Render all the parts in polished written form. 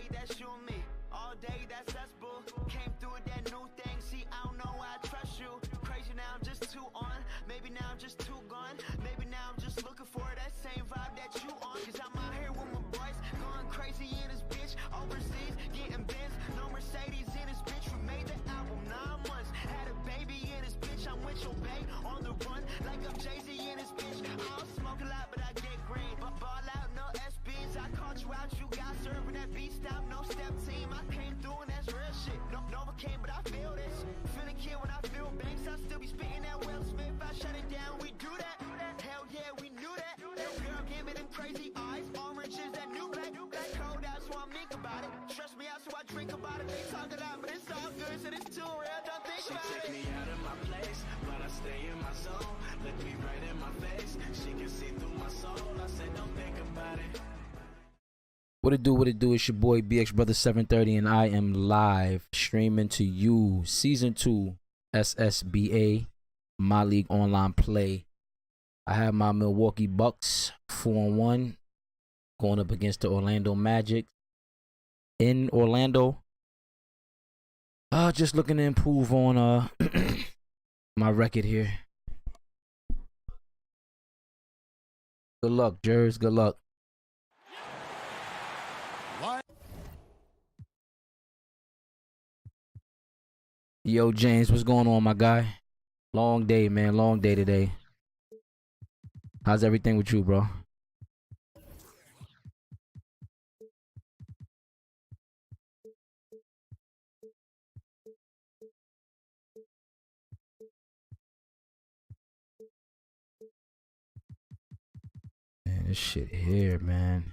day, that's you and me. All day, that's us, boo. Came through with that new thing. See, I don't know why I trust you. Crazy now, I'm just too on. Maybe now I'm just too gone. Maybe now I'm just looking for that same vibe that you on. Cause I'm out here with my boys, going crazy in this bitch. Overseas, getting Benz, no Mercedes in this bitch. We made the album 9 months. Had a baby in this bitch. I'm with your bae on the run, like I'm Jay-Z in this bitch. I don't smoke a lot, but I get green. But ball out, no SBs. I caught you out, you got serving that beat stop, no step team. I came through and that's real shit. No, Nova came, but I feel this. Finna kill when I feel banks. I still be spitting that Will Smith. I shut it down, we do that. Hell yeah, we knew that. That girl gave me them crazy eyes. Orange is that new black. That cold out, so I think about it. Stress me out, so I drink about it. They talk a lot, but it's all good, so it's too real. Don't think about it. She take me out of my place, but I stay in my zone. Look me right in my face. She can see through my soul. I said, don't think about it. What it do? It's your boy BX Brother 730, and I am live streaming to you Season 2 SSBA, My League Online Play. I have my Milwaukee Bucks 4-1 going up against the Orlando Magic in Orlando. Just looking to improve on my record here. Good luck, Jers. Good luck. Yo, James, what's going on, my guy? Long day, man. Long day today. How's everything with you, bro? Man, this shit here, man.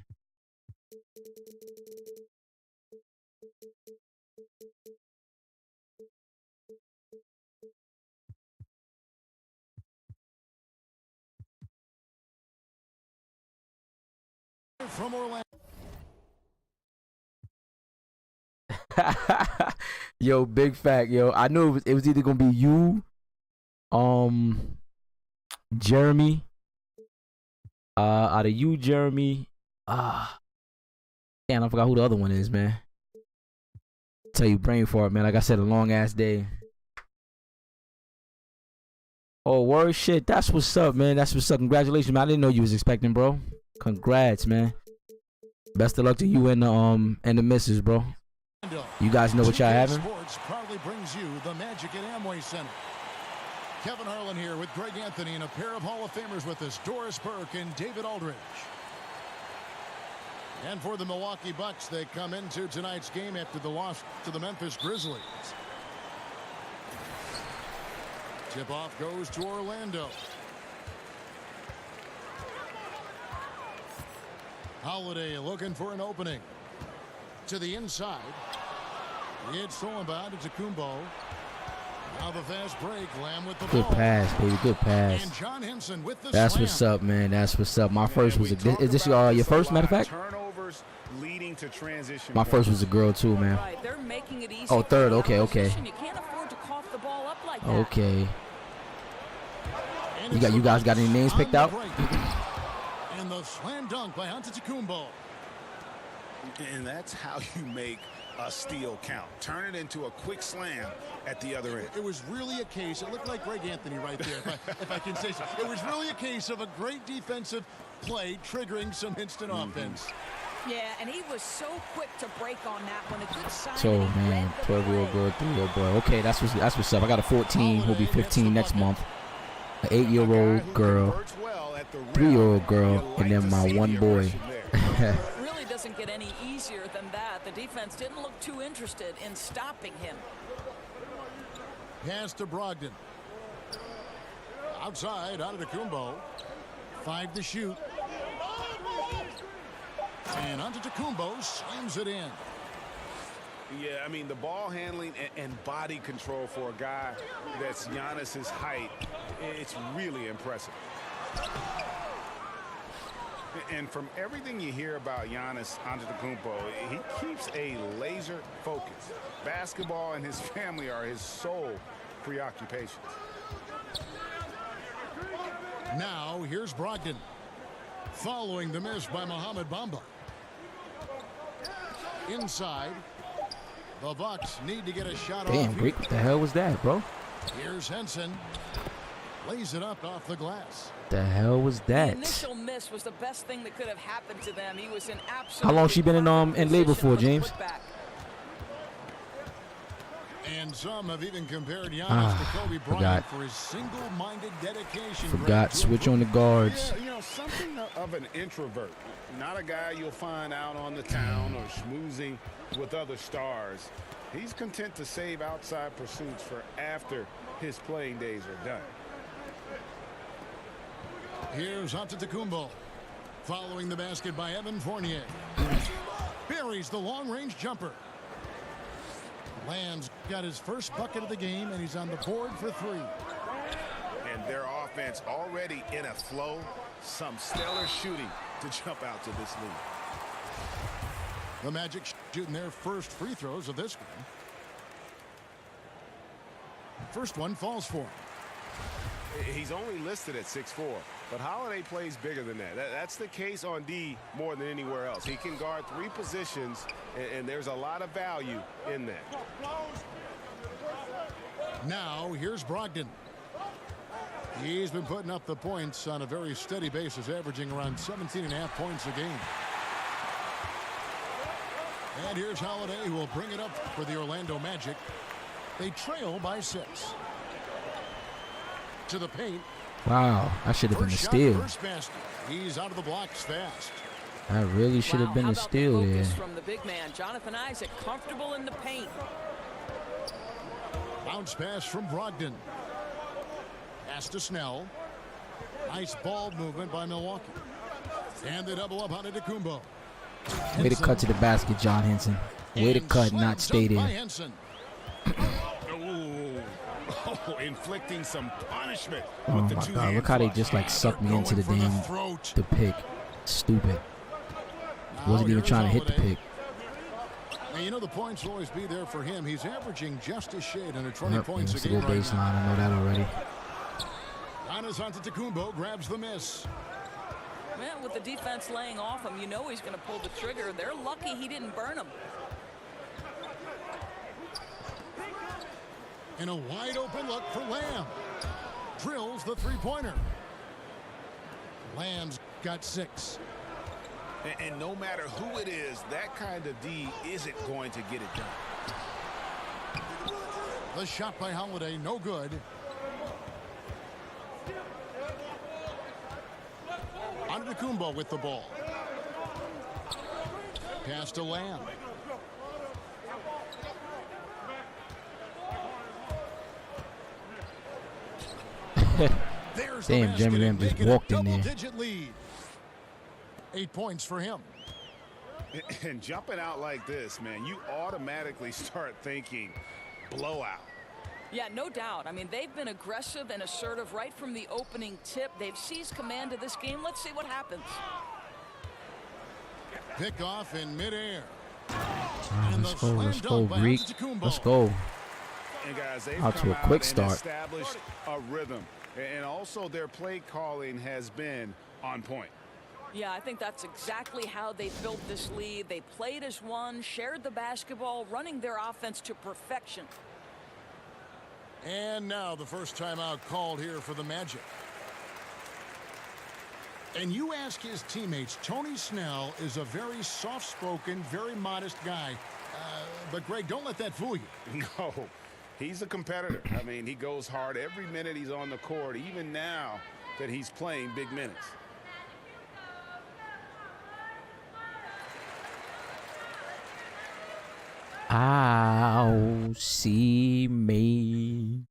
From Orlando. Yo, big fact, yo. I knew it was either gonna be you, Jeremy. Out of you, Jeremy. Damn, I forgot who the other one is, man. Tell you, brain fart, man. Like I said, a long ass day. Oh, word shit. That's what's up, man. That's what's up. Congratulations, man. I didn't know you was expecting, bro. Congrats, man. Best of luck to you and the missus, bro. You guys know what y'all having? Sports proudly brings you the Magic at Amway Center. Kevin Harlan here with Greg Anthony and a pair of Hall of Famers with us, Doris Burke and David Aldridge. And for the Milwaukee Bucks, they come into tonight's game after the loss to the Memphis Grizzlies. Tip-off goes to Orlando. Holiday looking for an opening. To the inside. It's stolen by Kumbo. Now the fast break. Lamb with the Good ball. pass, baby. Good pass. And John Henson with the That's slam. what's up, man. That's what's up. My first was a. Is this your first, matter of fact? Turnovers leading to transition. My first was a girl too, man. Right. They're making it easy. Oh, third. Okay, okay. You can't afford to cough the ball up like that. Okay. You guys got any names picked out? And the slam dunk by Antetokounmpo. And that's how you make a steal count. Turn it into a quick slam at the other end. It was really a case. It looked like Greg Anthony right there, if I can say so. It was really a case of a great defensive play triggering some instant offense. Yeah, and he was so quick to break on that one. A good sign. So, man, 12-year-old girl, 3-year-old boy. Okay, that's what's up. I got a 14 who'll be 15 next month. An 8-year-old girl, 3-year-old girl, and then my one boy. Really doesn't get any easier than that. The defense didn't look too interested in stopping him. Pass to Brogdon. Outside, Antetokounmpo. 5 to shoot. And Antetokounmpo slams it in. Yeah, I mean, the ball handling and body control for a guy that's Giannis's height, it's really impressive. And from everything you hear about Giannis Antetokounmpo, he keeps a laser focus. Basketball and his family are his sole preoccupations. Now, here's Brogdon. Following the miss by Mohamed Bamba. inside. The Bucks need to get a shot Damn, off. Greek, what the hell was that, bro? Here's Henson. Lays it up off the glass. The hell was The that? initial miss was the best thing that could have happened to them. He was in absolute. How long she been in labor for, James? And some have even compared Giannis to Kobe Bryant forgot. for his single-minded dedication. Forgot, switch on the guards. Yeah, you know, something of an introvert. Not a guy you'll find out on the town or schmoozing with other stars. He's content to save outside pursuits for after his playing days are done. Here's Antetokounmpo. Following the basket by Evan Fournier. Buries the long-range jumper. Land's got his first bucket of the game, and he's on the board for 3. And their offense already in a flow. Some stellar shooting to jump out to this lead. The Magic shooting their first free throws of this game. First one falls for him. He's only listed at 6'4", but Holiday plays bigger than that. That's the case on D more than anywhere else. He can guard 3 positions, and there's a lot of value in that. Now, here's Brogdon. He's been putting up the points on a very steady basis, averaging around 17.5 points a game. And here's Holiday, who will bring it up for the Orlando Magic. They trail by 6. To the paint. Wow, that should have been a First shot, steal. first basket. He's out of the blocks fast. That really should have been How a about the steal there. focus from the big man, Jonathan Isaac, comfortable in the paint. Bounce pass from Brogdon. Pass to Snell. Nice ball movement by Milwaukee. And they double up on Antetokounmpo. Way to cut to the basket, John Henson. Way to cut, not stay there. Inflicting some punishment. Oh with the my two-hand God, look how they flush. just like sucked me into the Going for damn throat. the pick. Stupid. Now Wasn't even here's trying to hit the Holiday. pick. And you know the points will always be there for him. He's averaging just a shade under 20 Yep, points it's a a game little right baseline. now. I know that already. Giannis Antetokounmpo grabs the miss. Man, with the defense laying off him, you know he's going to pull the trigger. They're lucky he didn't burn him. And a wide open look for Lamb. Drills the three-pointer. Lamb's got 6. And no matter who it is, that kind of D isn't going to get it done. The shot by Holiday, no good. Antetokounmpo with the ball. Pass to Lamb. There's the Damn, basket Jeremy and Lamb just making a walked in there. double-digit lead. 8 points for him. And jumping out like this, man, you automatically start thinking blowout. Yeah, no doubt. I mean, they've been aggressive and assertive right from the opening tip. They've seized command of this game. Let's see what happens. Pick off in midair. Let's go, Greek. Let's go. And guys, they've Out to come a quick and start. established a rhythm. And also their play calling has been on point. Yeah, I think that's exactly how they built this lead. They played as one, shared the basketball, running their offense to perfection. And now the first timeout called here for the Magic. And you ask his teammates, Tony Snell is a very soft-spoken, very modest guy. But, Greg, don't let that fool you. No, he's a competitor. I mean, he goes hard every minute he's on the court, even now that he's playing big minutes. I'll see me.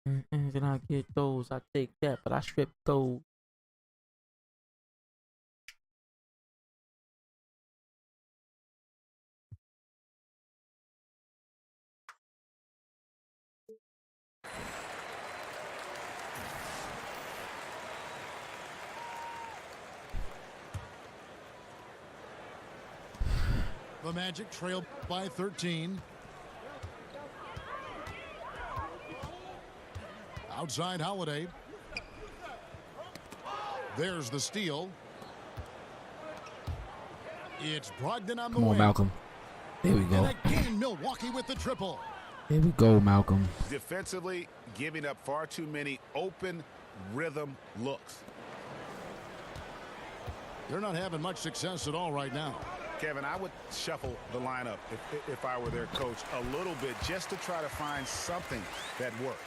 Then I get those, I take that, but I strip those. The Magic trailed by 13. Outside Holiday. There's the steal. It's Brogdon on the Come on, wing. Malcolm. There we go. And again, Milwaukee with the triple. There we go, Malcolm. Defensively, giving up far too many open rhythm looks. They're not having much success at all right now. Kevin, I would shuffle the lineup if I were their coach a little bit just to try to find something that works.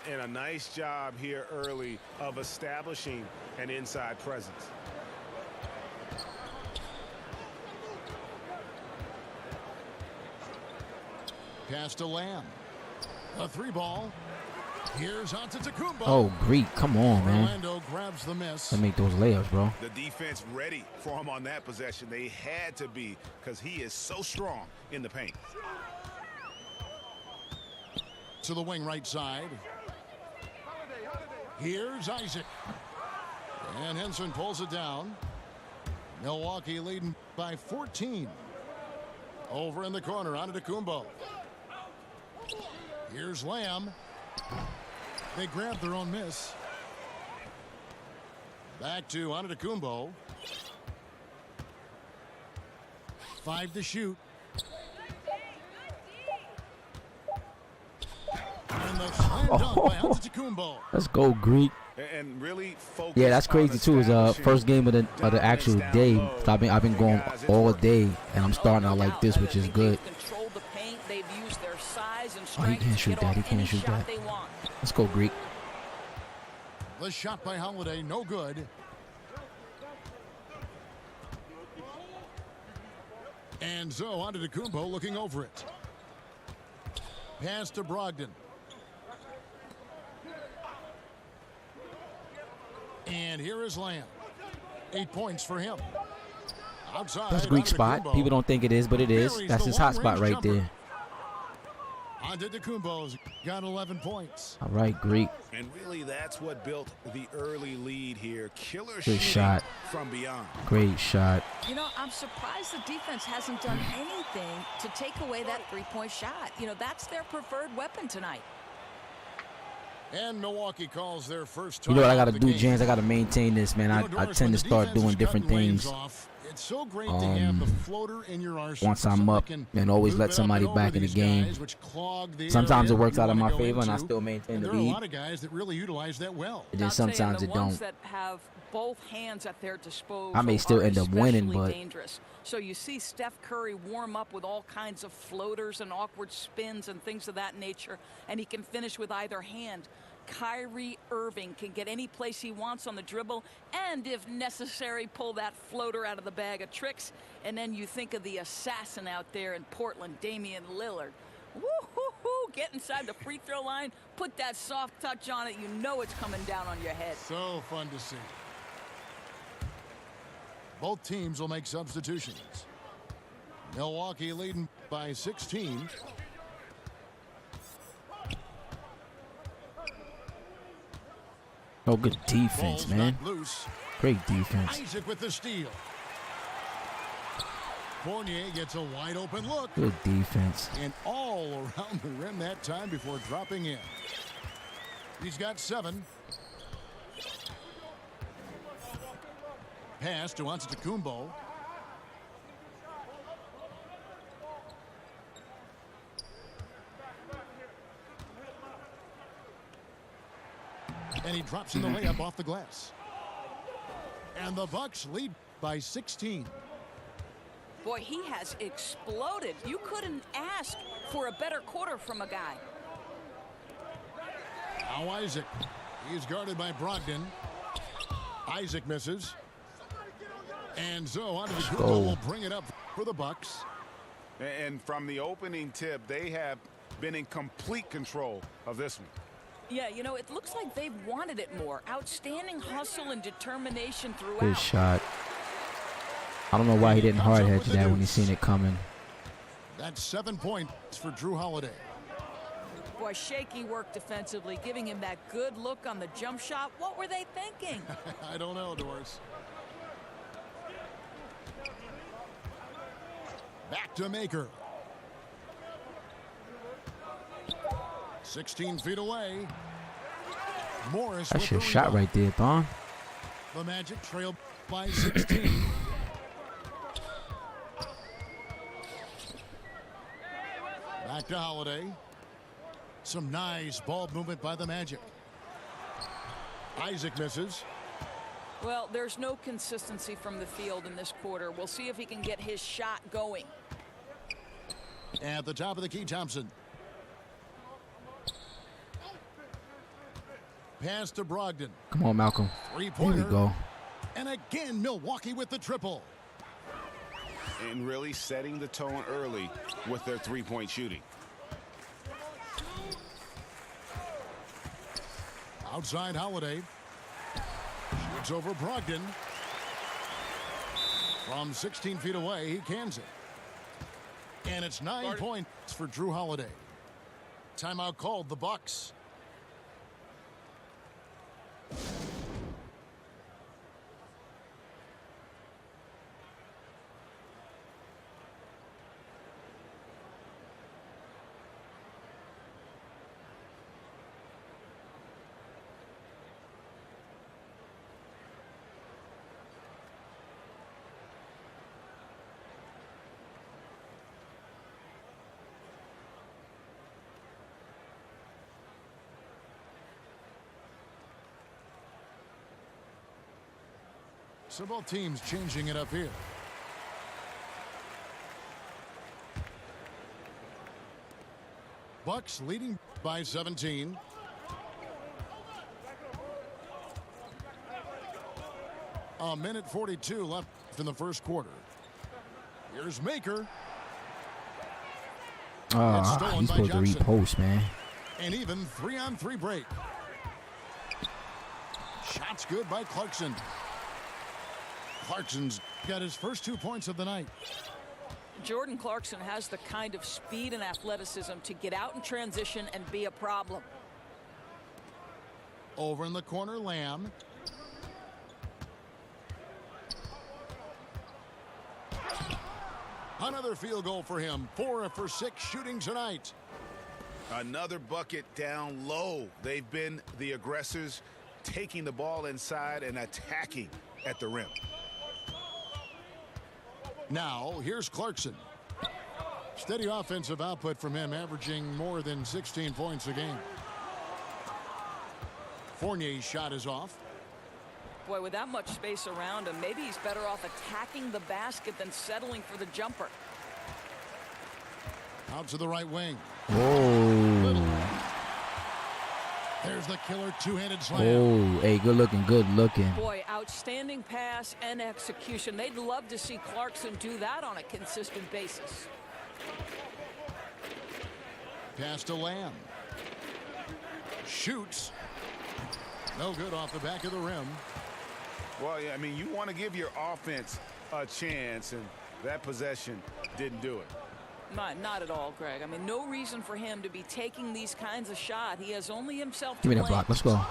And a nice job here early of establishing an inside presence. Pass to Lamb. A 3-ball. Here's Antetokounmpo. Oh, Greek. Come on, man. Orlando grabs the miss. Let me make those layups, bro. The defense ready for him on that possession. They had to be because he is so strong in the paint. To the wing right side. Here's Isaac. And Henson pulls it down. Milwaukee leading by 14. Over in the corner, Antetokounmpo. Here's Lamb. They grab their own miss. Back to Antetokounmpo. 5 to shoot. And the slam dunk by Antetokounmpo. Let's go, Greek. And really focus. Yeah, that's crazy too. It's first game of the actual day. So I've been going all day, and I'm starting out like this, which is good. Oh, he can't shoot that. He can't shoot that. Let's go, Greek. The shot by Holiday, no good. And so Antetokounmpo looking over it. Pass to Brogdon. And here is Lamb. 8 points for him. Outside. That's Greek spot. People don't think it is, but it is. That's his hot spot right there. Antetokounmpo's got 11 points. All right, Greek. And really, that's what built the early lead here. Killer Good shot from beyond. Great shot. You know, I'm surprised the defense hasn't done anything to take away that three-point shot. You know, that's their preferred weapon tonight. And Milwaukee calls their first You know what I timeout got to the do, game. James? I got to maintain this, man. I tend to start doing different things. It's so great to have the floater in your arsenal. Once I'm up, and always let somebody back in the game. Sometimes it works out in my favor, and I still maintain the lead. There are a lead. lot of guys that really utilize that well. And then sometimes it don't. Ones that have both hands at their disposal I may still are end up winning, especially but dangerous. So you see Steph Curry warm up with all kinds of floaters and awkward spins and things of that nature, and he can finish with either hand. Kyrie Irving can get any place he wants on the dribble and, if necessary, pull that floater out of the bag of tricks. And then you think of the assassin out there in Portland, Damian Lillard. Woo-hoo-hoo, get inside the free throw line, put that soft touch on it. You know it's coming down on your head. So fun to see. Both teams will make substitutions. Milwaukee leading by 16. oh, good defense, Ball's man. knocked loose. Great defense. Isaac with the steal. Fournier gets a wide open look. Good defense. And all around the rim that time before dropping in. He's got 7. Pass to Antetokounmpo. And he drops in the layup off the glass. And the Bucks lead by 16. Boy, he has exploded. You couldn't ask for a better quarter from a guy. Now Isaac. He's guarded by Brogdon. Isaac misses. And so Antetokounmpo will bring it up for the Bucks. And from the opening tip, they have been in complete control of this one. Yeah, you know, it looks like they've wanted it more. Outstanding hustle and determination throughout. Good shot. I don't know why he didn't hard hedge that when he seen it coming. That's 7 points for Drew Holiday. Boy, shaky work defensively, giving him that good look on the jump shot. What were they thinking? I don't know, Doris. Back to Maker. 16 feet away. Morris. That's your shot right there, Thon. The Magic trail by 16. Back to Holiday. Some nice ball movement by the Magic. Isaac misses. Well, there's no consistency from the field in this quarter. We'll see if he can get his shot going. At the top of the key, Thompson. Pass to Brogdon. Come on, Malcolm. Three-pointer. There we go. And again, Milwaukee with the triple. And really setting the tone early with their three-point shooting. Outside Holiday. Shoots over Brogdon. From 16 feet away, he cans it. And it's 9 points for Drew Holiday. Timeout called, the Bucks. So both teams changing it up here. Bucks leading by 17. A minute 42 left in the first quarter. Here's Maker. He's supposed to repost, man. And even 3-on-3 break. Shots good by Clarkson. Clarkson's got his first 2 points of the night. Jordan Clarkson has the kind of speed and athleticism to get out in transition and be a problem. Over in the corner, Lamb. Another field goal for him. 4 for 6 shooting tonight. Another bucket down low. They've been the aggressors, taking the ball inside and attacking at the rim. Now, here's Clarkson. Steady offensive output from him, averaging more than 16 points a game. Fournier's shot is off. Boy, with that much space around him, maybe he's better off attacking the basket than settling for the jumper. Out to the right wing. Whoa. There's the killer two-handed slam. Oh, hey, good looking, good looking. Boy, outstanding pass and execution. They'd love to see Clarkson do that on a consistent basis. Pass to Lamb. Shoots. No good off the back of the rim. Well, yeah, I mean, you want to give your offense a chance, and that possession didn't do it. Not at all, Greg. I mean, no reason for him to be taking these kinds of shots. He has only himself to Give me that blame. block. Let's go.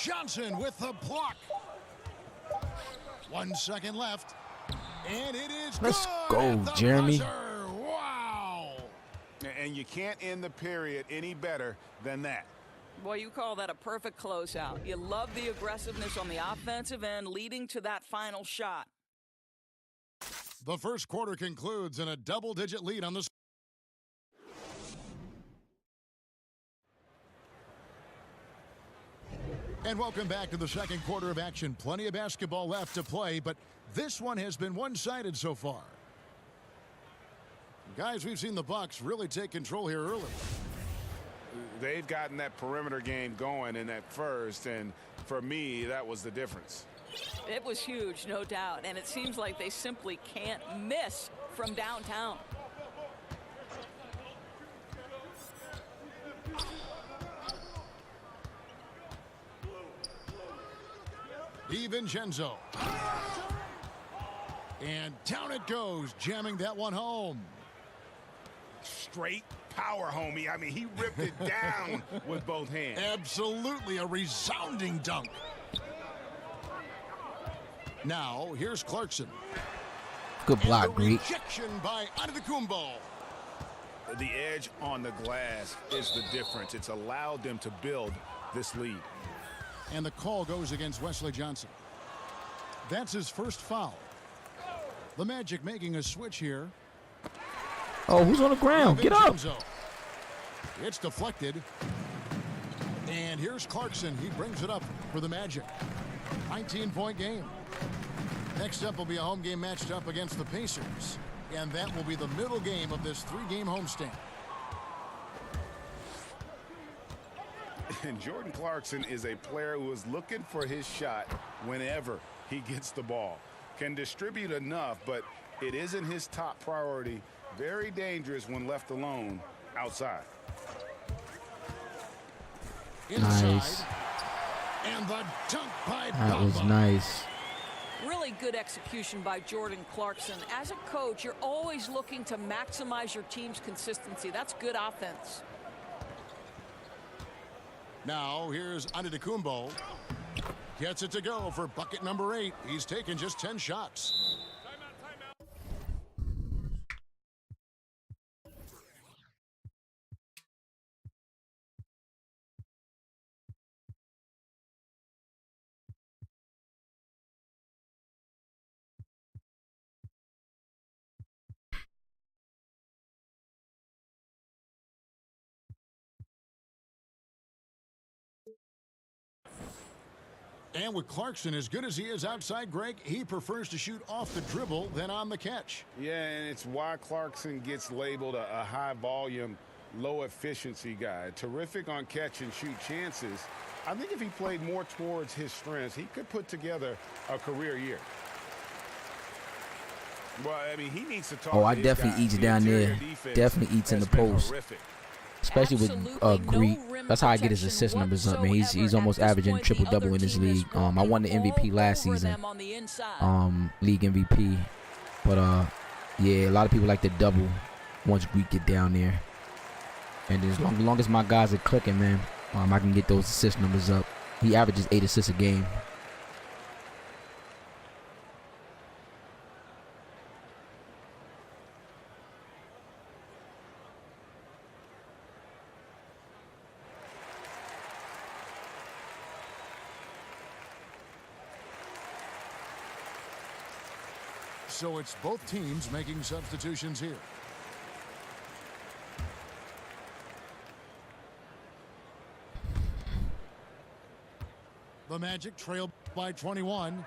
Johnson with the block. 1 second left. And it is Let's good go, at the Jeremy. buzzer. Wow. And you can't end the period any better than that. Boy, you call that a perfect closeout. You love the aggressiveness on the offensive end leading to that final shot. The first quarter concludes in a double-digit lead on the. And welcome back to the second quarter of action. Plenty of basketball left to play, but this one has been one-sided so far. Guys, we've seen the Bucks really take control here early. They've gotten that perimeter game going in that first, and for me, that was the difference. It was huge, no doubt, and it seems like they simply can't miss from downtown. DiVincenzo. And down it goes, jamming that one home. Straight power, homie. I mean, he ripped it down with both hands. Absolutely a resounding dunk. Now, here's Clarkson. Good block, and the Greek. rejection by Antetokounmpo. The edge on the glass is the difference. It's allowed them to build this lead. And the call goes against Wesley Johnson. That's his first foul. The Magic making a switch here. Oh, who's on the ground? Get up. Vincenzo. It's deflected. And here's Clarkson. He brings it up for the Magic. 19-point game. Next up will be a home game matched up against the Pacers. And that will be the middle game of this 3-game homestand. And Jordan Clarkson is a player who is looking for his shot whenever he gets the ball. Can distribute enough, but it isn't his top priority. Very dangerous when left alone outside. Nice. And the dunk by That was Bamba. nice. Really good execution by Jordan Clarkson. As a coach, you're always looking to maximize your team's consistency. That's good offense. Now here's Antetokounmpo. Gets it to go for bucket number 8. He's taken just 10 shots. And with Clarkson, as good as he is outside, Greg, he prefers to shoot off the dribble than on the catch. Yeah, and it's why Clarkson gets labeled a high-volume, low-efficiency guy. Terrific on catch-and-shoot chances. I think if he played more towards his strengths, he could put together a career year. Well, I mean, he needs to talk. Oh, to I his definitely guys. eats The down there. interior defense Definitely eats in has the been post. horrific. Especially with Absolutely Greek. no rim That's how I get his protection assist numbers up, man. He's whatsoever. almost At this averaging point, the triple-double other in this team is league. I won the walking MVP last all over season. them on the inside. League MVP. But yeah, a lot of people like to double once Greek get down there. And as long as my guys are clicking, man, I can get those assist numbers up. He averages 8 assists a game. So it's both teams making substitutions here. The Magic trail by 21.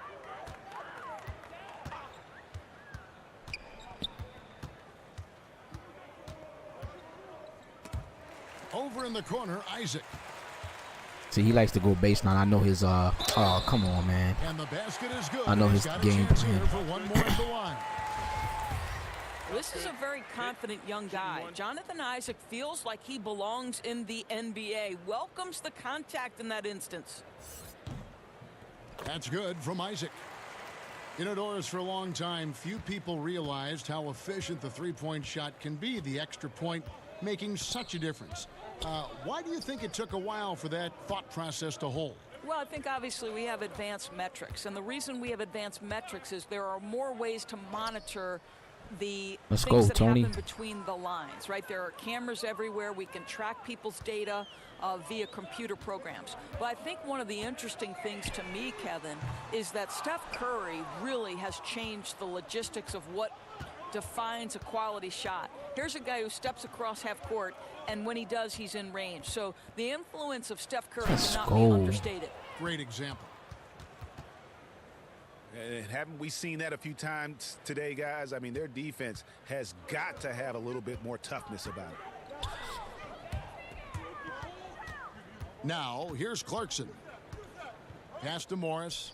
Over in the corner, Isaac. See, he likes to go baseline. I know his oh, come on, man. And the basket is good. I know He's his got a game chance plan. here for one more at the line. This is a very confident young guy. Jonathan Isaac feels like he belongs in the NBA. Welcomes the contact in that instance. That's good from Isaac. Indoors for a long time, few people realized how efficient the three-point shot can be. The extra point making such a difference. Why do you think it took a while for that thought process to hold? Well, I think obviously we have advanced metrics. And the reason we have advanced metrics is there are more ways to monitor the Let's things go, that Tony. happen between the lines, right? There are cameras everywhere. We can track people's data via computer programs. But I think one of the interesting things to me, Kevin, is that Steph Curry really has changed the logistics of what defines a quality shot. Here's a guy who steps across half court, and when he does, he's in range. So the influence of Steph Curry Let's cannot go. be understated. Great example. And haven't we seen that a few times today, guys? I mean, their defense has got to have a little bit more toughness about it. Now, here's Clarkson. Pass to Morris.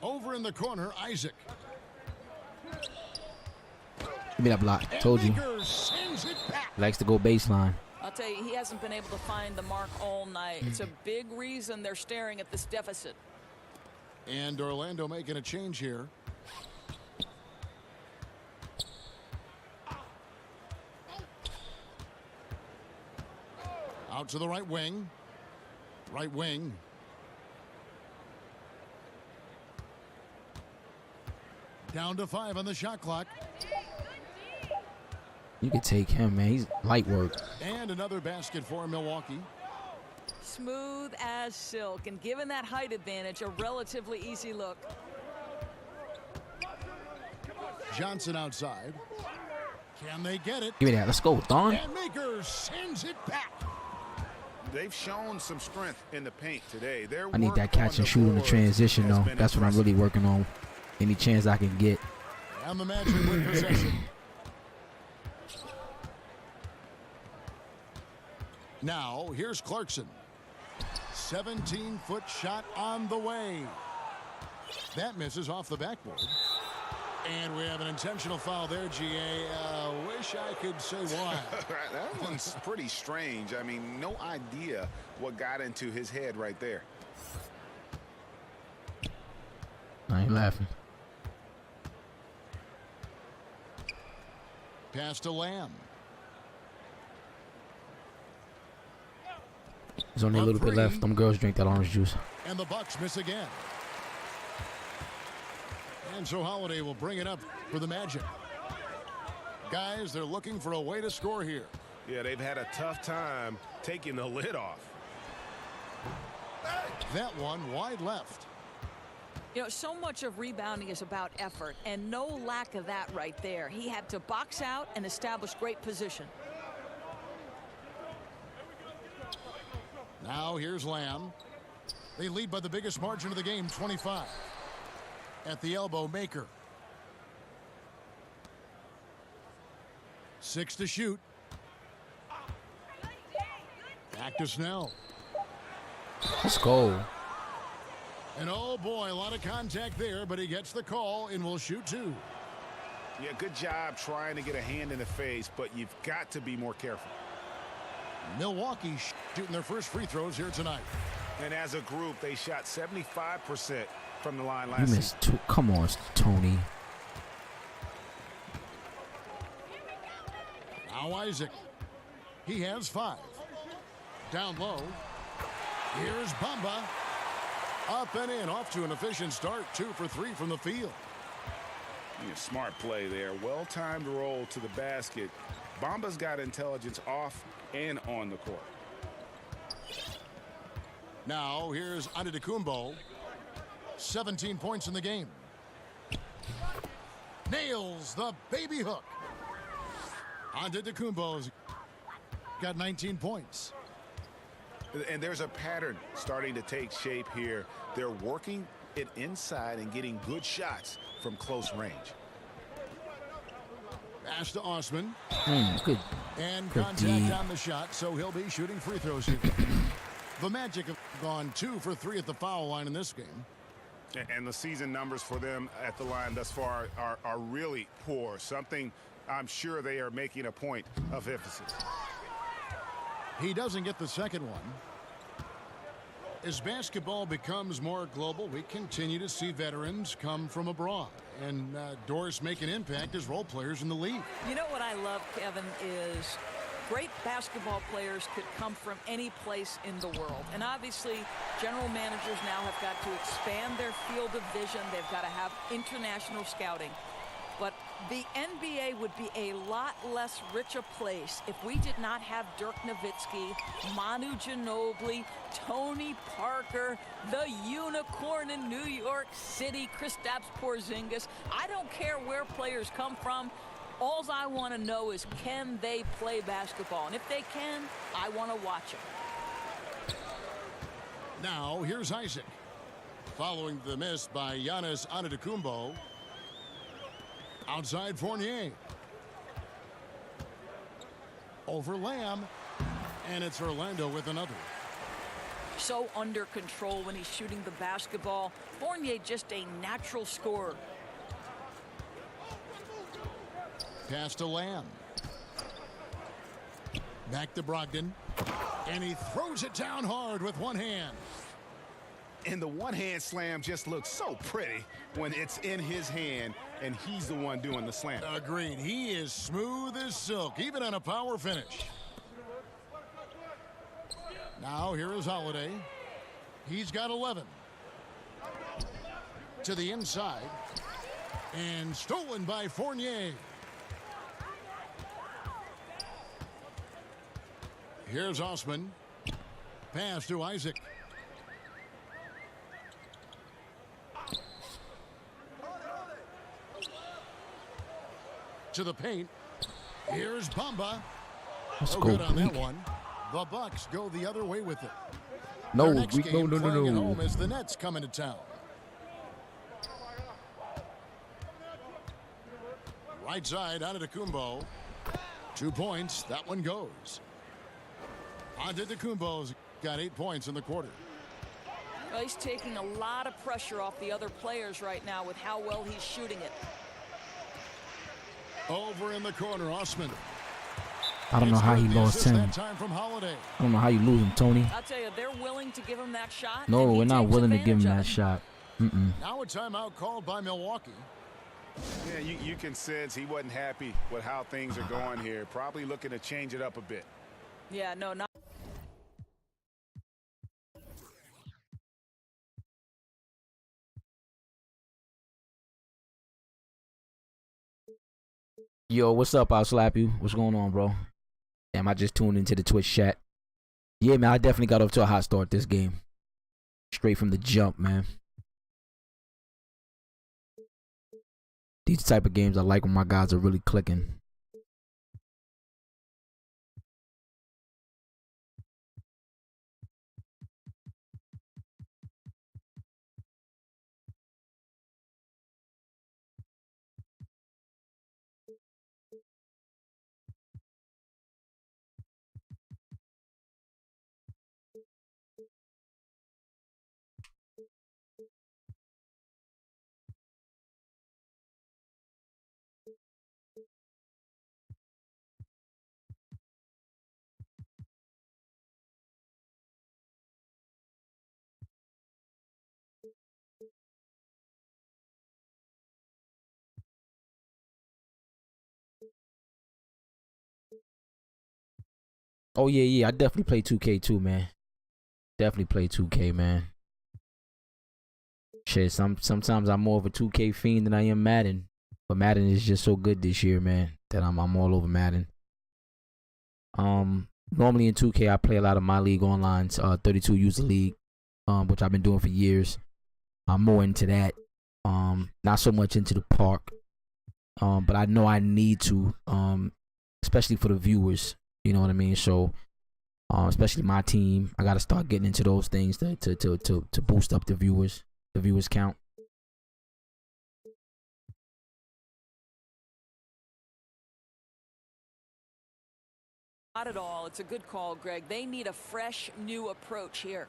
Over in the corner, Isaac. Give me that block. Told you. Baker sends it back. Likes to go baseline. I'll tell you, he hasn't been able to find the mark all night. It's a big reason they're staring at this deficit. And Orlando making a change here. Out to the right wing. Right wing. Down to 5 on the shot clock. You can take him, man. He's light work. And another basket for Milwaukee. Smooth as silk, and given that height advantage, a relatively easy look. Johnson outside. Can they get it? Give me that. Let's go, Thon. And Maker sends it back. They've shown some strength in the paint today. I need that catch and shoot in the transition, though. That's what I'm really working on. Any chance I can get. And the Magic with possession. Now, here's Clarkson. 17-foot shot on the way. That misses off the backboard. And we have an intentional foul there, GA. Wish I could say why. That one's pretty strange. I mean, no idea what got into his head right there. I ain't laughing. Pass to Lamb. There's only a little bit left. Them girls drink that orange juice. And the Bucks miss again. And so Holiday will bring it up for the Magic. Guys, they're looking for a way to score here. Yeah, they've had a tough time taking the lid off. That one wide left. You know, so much of rebounding is about effort, and no lack of that right there. He had to box out and establish great position. Now here's Lamb. They lead by the biggest margin of the game, 25. At the elbow, Maker. 6 to shoot. Back to Snell. Let's go. And oh boy, a lot of contact there, but he gets the call and will shoot 2. Yeah, good job trying to get a hand in the face, but you've got to be more careful. Milwaukee shooting their first free throws here tonight. And as a group, they shot 75% from the line You last missed 2. Come on, Tony. Now Isaac. He has 5. Down low. Here's Bamba. Up and in, off to an efficient start. 2 for 3 from the field. Yeah, smart play there. Well-timed roll to the basket. Bamba's got intelligence off and on the court. Now here's Antetokounmpo. 17 points in the game. Nails the baby hook. Antetokounmpo's got 19 points. And there's a pattern starting to take shape here. They're working it inside and getting good shots from close range. Pass to Osman. Good. And Good contact D. on the shot, so he'll be shooting free throws here. The Magic have gone 2 for 3 at the foul line in this game. And the season numbers for them at the line thus far are really poor. Something I'm sure they are making a point of emphasis. He doesn't get the second one. As basketball becomes more global, we continue to see veterans come from abroad and doors make an impact as role players in the league. You know what I love, Kevin, is great basketball players could come from any place in the world. And obviously, general managers now have got to expand their field of vision. They've got to have international scouting. But the NBA would be a lot less rich a place if we did not have Dirk Nowitzki, Manu Ginobili, Tony Parker, the unicorn in New York City, Kristaps Porzingis. I don't care where players come from. All I want to know is, can they play basketball? And if they can, I want to watch them. Now, here's Isaac. Following the miss by Giannis Antetokounmpo. Outside Fournier. Over Lamb. And it's Orlando with another. So under control when he's shooting the basketball. Fournier just a natural scorer. Pass to Lamb. Back to Brogdon. And he throws it down hard with one hand. And the one-hand slam just looks so pretty when it's in his hand and he's the one doing the slam. Agreed. He is smooth as silk, even on a power finish. Now here is Holiday. He's got 11. To the inside. And stolen by Fournier. Here's Osman. Pass to Isaac. to the paint. Here's Bamba. Let's No go, good on that Greek. one. The Bucks go the other way with it. No, Their next Greek, game no. playing at home as the Nets come into town. Right side, Antetokounmpo. 2 points. That one goes. Antetokounmpo's got 8 points in the quarter. Well, he's taking a lot of pressure off the other players right now with how well he's shooting it. Over in the corner, Osman. I don't know how he lost him. That time from Holiday. I don't know how you lose him, Tony. I'll tell you, they're willing to give him that shot. No, and he we're not takes willing to give him advantage that of it. shot. Now a timeout called by Milwaukee. Yeah, you can sense he wasn't happy with how things are going here. Probably looking to change it up a bit. Yeah, no, not. Yo, what's up? I'll slap you. What's going on, bro? Damn, I just tuned into the Twitch chat. Yeah, man, I definitely got off to a hot start this game. Straight from the jump, man. These type of games I like when my guys are really clicking. Oh, yeah. I definitely play 2K too, man. Definitely play 2K, man. Shit, sometimes I'm more of a 2K fiend than I am Madden. But Madden is just so good this year, man, that I'm all over Madden. Normally in 2K I play a lot of my league online, 32 user league, which I've been doing for years. I'm more into that. Not so much into the park. But I know I need to, especially for the viewers. You know what I mean? So, especially my team, I gotta start getting into those things to boost up the viewers count. Not at all. It's a good call, Greg. They need a fresh, new approach here.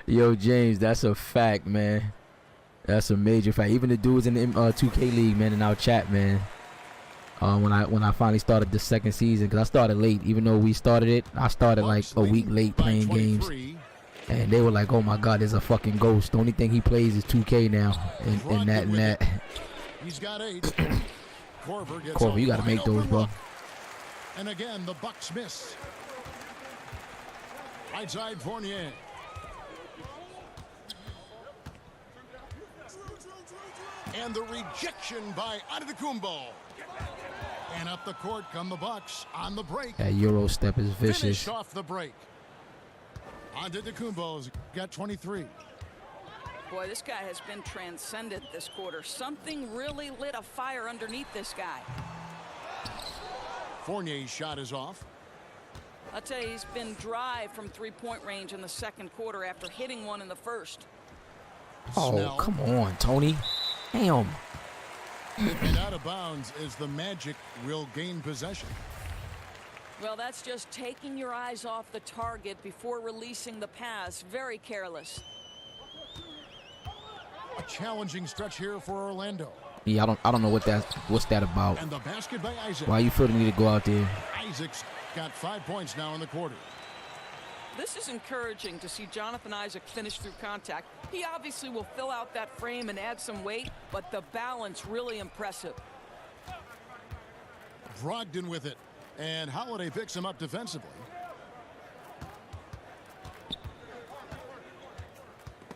Yo, James, that's a fact, man. That's a major fact. Even the dudes in the 2K league, man, in our chat, man. When I finally started the second season, because I started late. Even though we started it, I started like a week late playing games. And they were like, oh my God, there's a fucking ghost. The only thing he plays is 2K now. And that. He's got 8. Corver, you got to make those, bro. And again, the Bucks miss. Right side, Fournier. And the rejection by Antetokounmpo. And up the court come the Bucks on the break. That Euro step is vicious. Finished off the break. Antetokounmpo's got 23. Boy, this guy has been transcendent this quarter. Something really lit a fire underneath this guy. Fournier's shot is off. I'll tell you, he's been dry from three-point range in the second quarter after hitting one in the first. Oh, Snell. come on, Tony. Damn. And out of bounds as the Magic will gain possession. Well, that's just taking your eyes off the target before releasing the pass. Very careless. A challenging stretch here for Orlando. Yeah, I don't know what's that about. And the basket by Isaac. Why you feel the need to go out there? Isaac's got 5 points now in the quarter. This is encouraging to see Jonathan Isaac finish through contact. He obviously will fill out that frame and add some weight, but the balance really impressive. Brogdon with it. And Holiday picks him up defensively.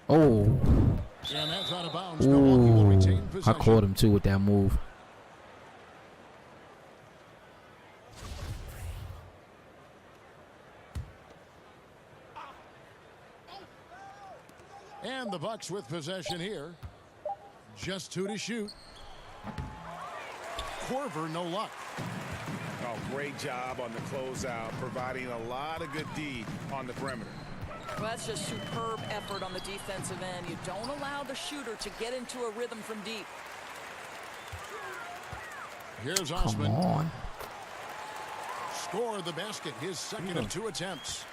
Oh. And that's out of bounds. Milwaukee will retain I possession. caught him too with that move. And the Bucks with possession here. Just 2 to shoot. Korver, no luck. Oh, great job on the closeout, providing a lot of good D on the perimeter. Well, that's just superb effort on the defensive end. You don't allow the shooter to get into a rhythm from deep. Here's Come Osman. on. Score the basket, his second of 2 attempts.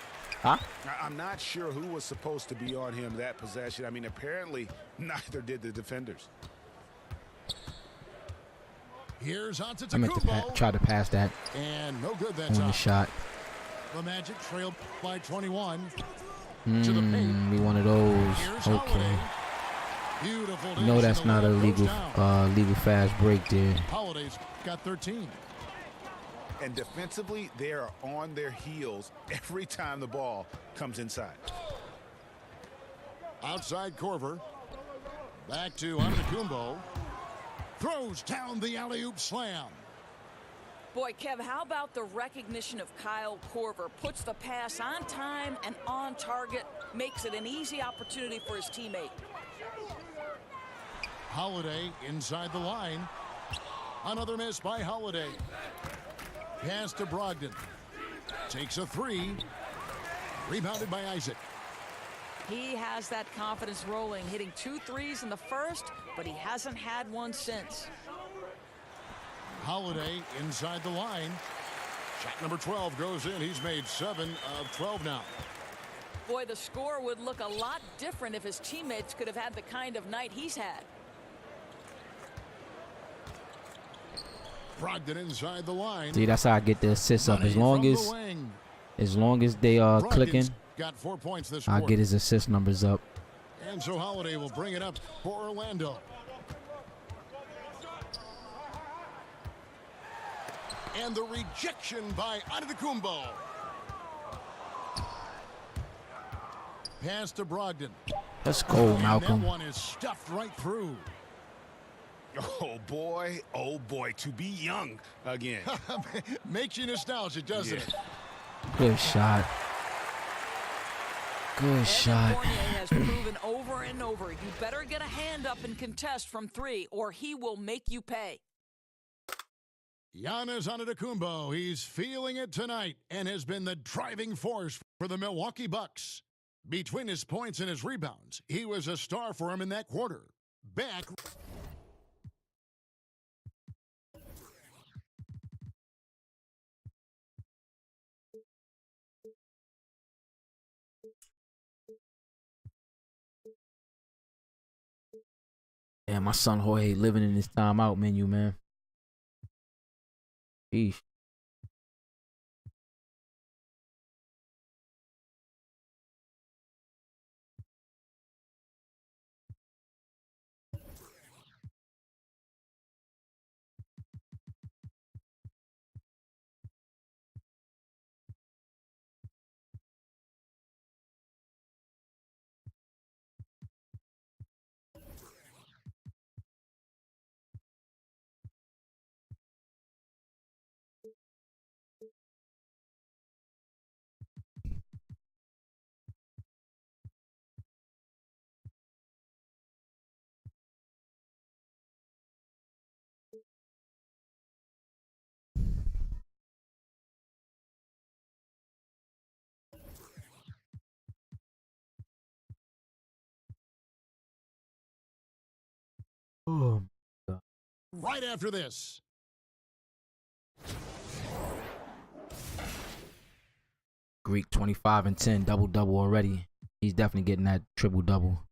Huh? I'm not sure who was supposed to be on him that possession. I mean, apparently neither did the defenders. Here's onto I meant to Tacumbo. try to pass that And no good that on the time. shot. The Magic trailed by 21. To the paint. Be one of those. Here's Okay. Holiday. Beautiful. You know dish, that's and the not a layup goes down. legal fast break there. Holiday's got 13. And defensively, they are on their heels every time the ball comes inside. Outside Korver. Back to Antetokounmpo. Throws down the alley-oop slam. Boy, Kev, how about the recognition of Kyle Korver? Puts the pass on time and on target, makes it an easy opportunity for his teammate. Holiday inside the line. Another miss by Holiday. Pass to Brogdon. Takes a 3. Rebounded by Isaac. He has that confidence rolling, hitting 2 threes in the first, but he hasn't had one since. Holiday inside the line. Shot number 12 goes in. He's made 7 of 12 now. Boy, the score would look a lot different if his teammates could have had the kind of night he's had. Brogdon inside the line. See, that's how I get the assists up. As long Money as from the wing. they are Brogdon's clicking, got 4 points this I'll quarter. get his assist numbers up. And so Holiday will bring it up for Orlando. And the rejection by Antetokounmpo. Pass to Brogdon. Let's go, And Malcolm. that one is stuffed right through. Oh boy, to be young again. Makes you nostalgic, doesn't it? Good shot. Good Evan shot. Fournier has proven over and over, you better get a hand up and contest from 3, or he will make you pay. Giannis Antetokounmpo, he's feeling it tonight and has been the driving force for the Milwaukee Bucks. Between his points and his rebounds, he was a star for him in that quarter. Back. Yeah, my son Jorge living in his timeout menu, man. Sheesh. Oh. Right after this. Greek 25 and 10, double-double already. He's definitely getting that triple-double.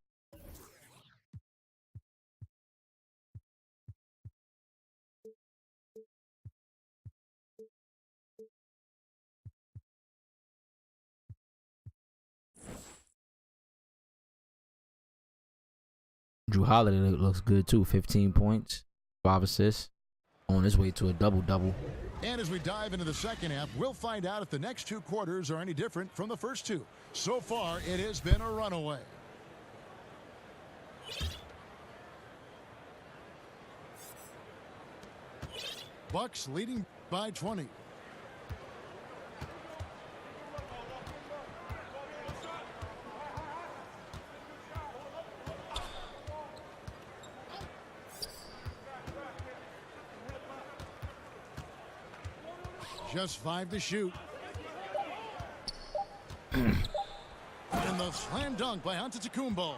Drew Holiday looks good too. 15 points, 5 assists. On his way to a double-double. And as we dive into the second half, we'll find out if the next 2 quarters are any different from the first 2. So far, it has been a runaway. Bucks leading by 20. Just 5 to shoot. And the slam dunk by Antetokounmpo.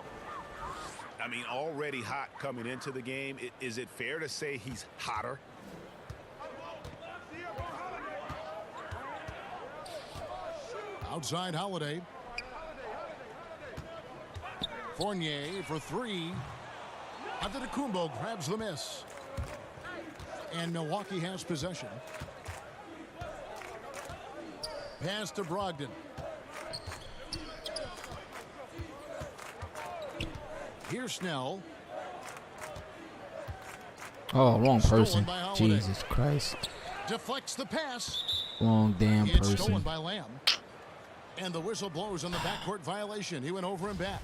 I mean, already hot coming into the game. Is it fair to say he's hotter? Outside Holiday. Fournier for 3. Antetokounmpo grabs the miss. And Milwaukee has possession. Pass to Brogdon. Here's Snell. Oh, wrong person. Stolen by Holiday. Jesus Christ. Deflects the pass. Wrong damn It's stolen person. by Lamb. And the whistle blows on the backcourt violation. He went over and back.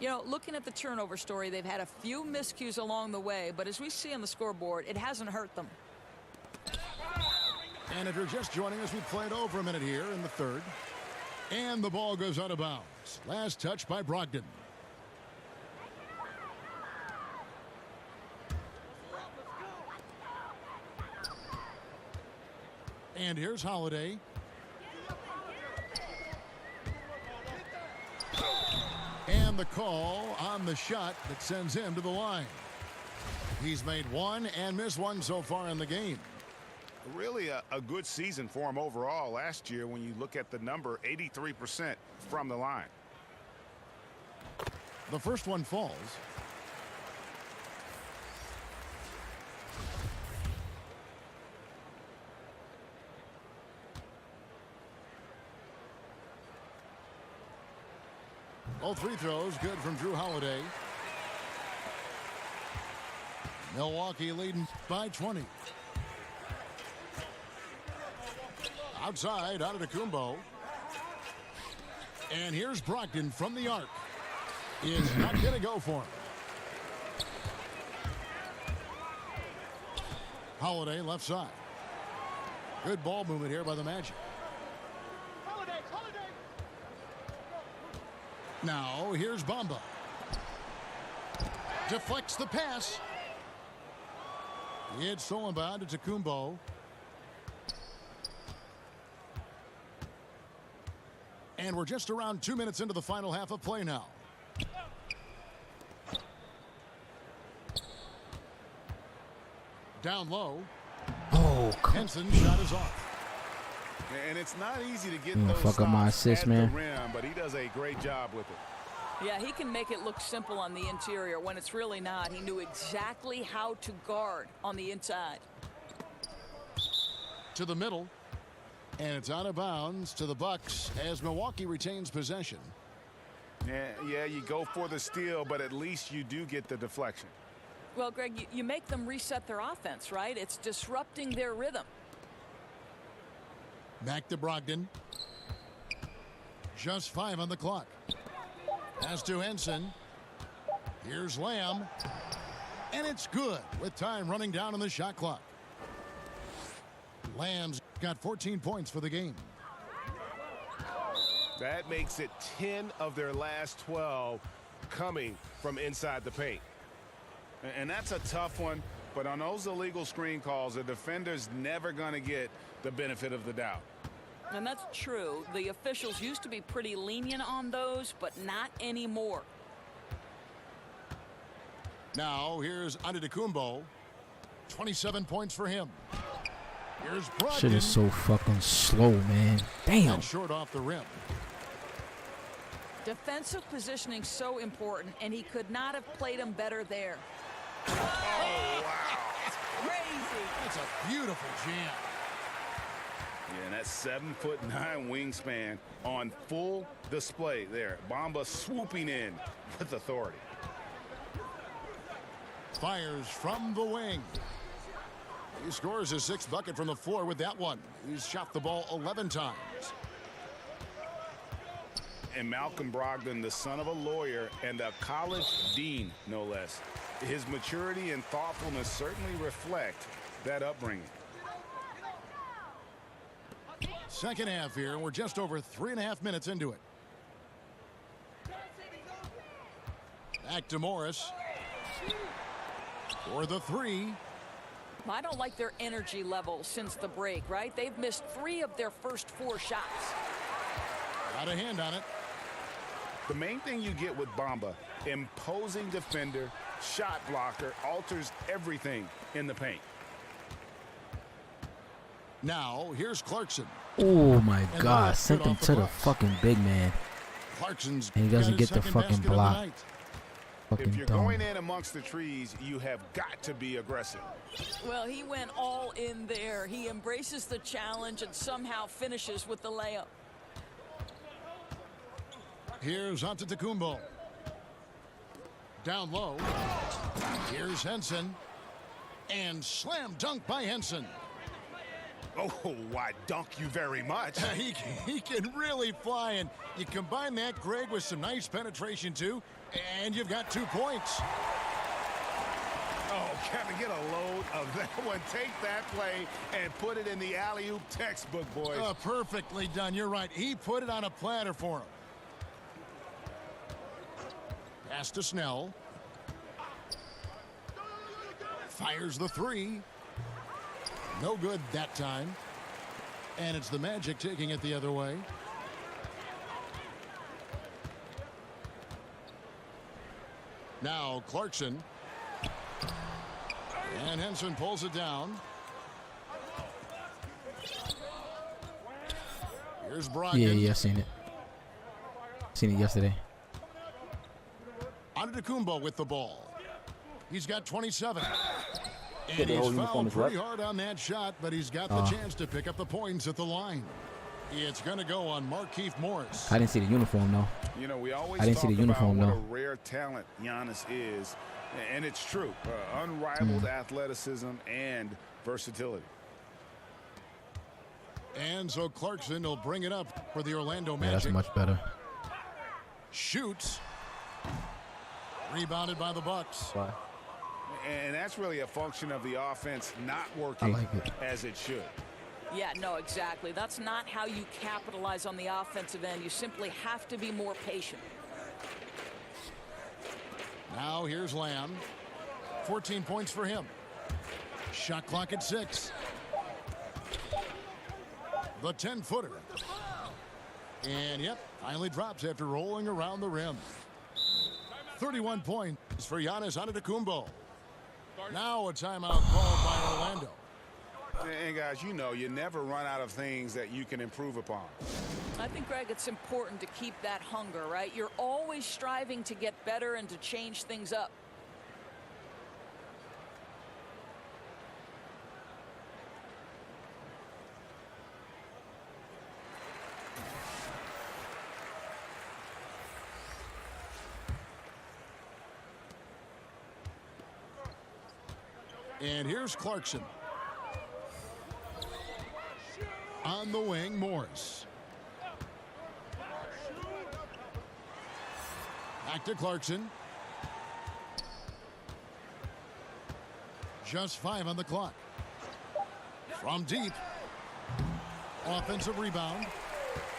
You know, looking at the turnover story, they've had a few miscues along the way, but as we see on the scoreboard, it hasn't hurt them. And if you're just joining us, we played over a minute here in the third. And the ball goes out of bounds. Last touch by Brogdon. And here's Holiday. And the call on the shot that sends him to the line. He's made one and missed one so far in the game. Really a good season for him overall last year when you look at the number, 83% from the line. The first one falls. All free throws good from Drew Holiday. Milwaukee leading by 20. Outside, Antetokounmpo. And here's Brogdon from the arc. Is not going to go for him. Holiday left side. Good ball movement here by the Magic. Now here's Bamba. Deflects the pass. It's stolen by Antetokounmpo. And we're just around 2 minutes into the final half of play now. Down low. Oh, come Henson shot is off. And it's not easy to get You gonna those fuck up my stops assist, at man. the rim, but he does a great job with it. Yeah, he can make it look simple on the interior when it's really not. He knew exactly how to guard on the inside. To the middle. And it's out of bounds to the Bucks as Milwaukee retains possession. Yeah, you go for the steal, but at least you do get the deflection. Well, Greg, you make them reset their offense, right? It's disrupting their rhythm. Back to Brogdon. Just 5 on the clock. Pass to Henson. Here's Lamb. And it's good with time running down on the shot clock. Lamb's got 14 points for the game. That makes it 10 of their last 12 coming from inside the paint. And that's a tough one, but on those illegal screen calls, the defender's never going to get the benefit of the doubt. And that's true. The officials used to be pretty lenient on those, but not anymore. Now here's Antetokounmpo. 27 points for him. Here's Brogdon. Shit is so fucking slow, man. Damn. And short off the rim. Defensive positioning so important, and he could not have played him better there. Oh, wow. Crazy. That's a beautiful jam. Yeah, and that 7'9" wingspan on full display there. Bamba swooping in with authority. Fires from the wing. He scores his 6th bucket from the floor with that one. He's shot the ball 11 times. And Malcolm Brogdon, the son of a lawyer and a college dean, no less. His maturity and thoughtfulness certainly reflect that upbringing. Second half here, and we're just over 3.5 minutes into it. Back to Morris. For the 3. I don't like their energy level since the break, right? They've missed 3 of their first 4 shots. Got a hand on it. The main thing you get with Bamba, imposing defender, shot blocker, alters everything in the paint. Now, here's Clarkson. Oh my And God, that's sent good him off the to the box. fucking big man. Clarkson's And he doesn't got his get the second fucking basket of the block. night. If Fucking you're dumb. going in amongst the trees, you have got to be aggressive. Well, he went all in there. He embraces the challenge and somehow finishes with the layup. Here's Antetokounmpo. Down low. Here's Henson. And slam dunk by Henson. Oh, why dunk you very much. He can really fly, and you combine that, Greg, with some nice penetration, too, and you've got 2 points. Oh, Kevin, get a load of that one. Take that play and put it in the alley-oop textbook, boys. Perfectly done. You're right. He put it on a platter for him. Pass to Snell. Fires the 3. No good that time. And it's the Magic taking it the other way. Now Clarkson. And Henson pulls it down. Here's Brogdon. Yeah, I've seen it. Seen it yesterday. Antetokounmpo with the ball. He's got 27. And the whole he's uniform fouled is wet. pretty hard on that shot, but he's got the chance to pick up the points at the line. It's going to go on Markieff Morris. I didn't see the uniform though. You know, we always I didn't talk see the uniform, about what no. a rare talent Giannis is, and it's true. Unrivaled athleticism and versatility. And so Clarkson will bring it up for the Orlando Yeah, that's Magic. much better. Shoots. Rebounded by the Bucks. Why? And that's really a function of the offense not working like it. as it should. Yeah, no, exactly. That's not how you capitalize on the offensive end. You simply have to be more patient. Now here's Lamb. 14 points for him. Shot clock at 6. The 10-footer. And yep, finally drops after rolling around the rim. 31 points for Giannis Antetokounmpo. Now a timeout called by Orlando. And guys, you know, you never run out of things that you can improve upon. I think, Greg, it's important to keep that hunger, right? You're always striving to get better and to change things up. And here's Clarkson. On the wing, Morris. Back to Clarkson. Just 5 on the clock. From deep. Offensive rebound.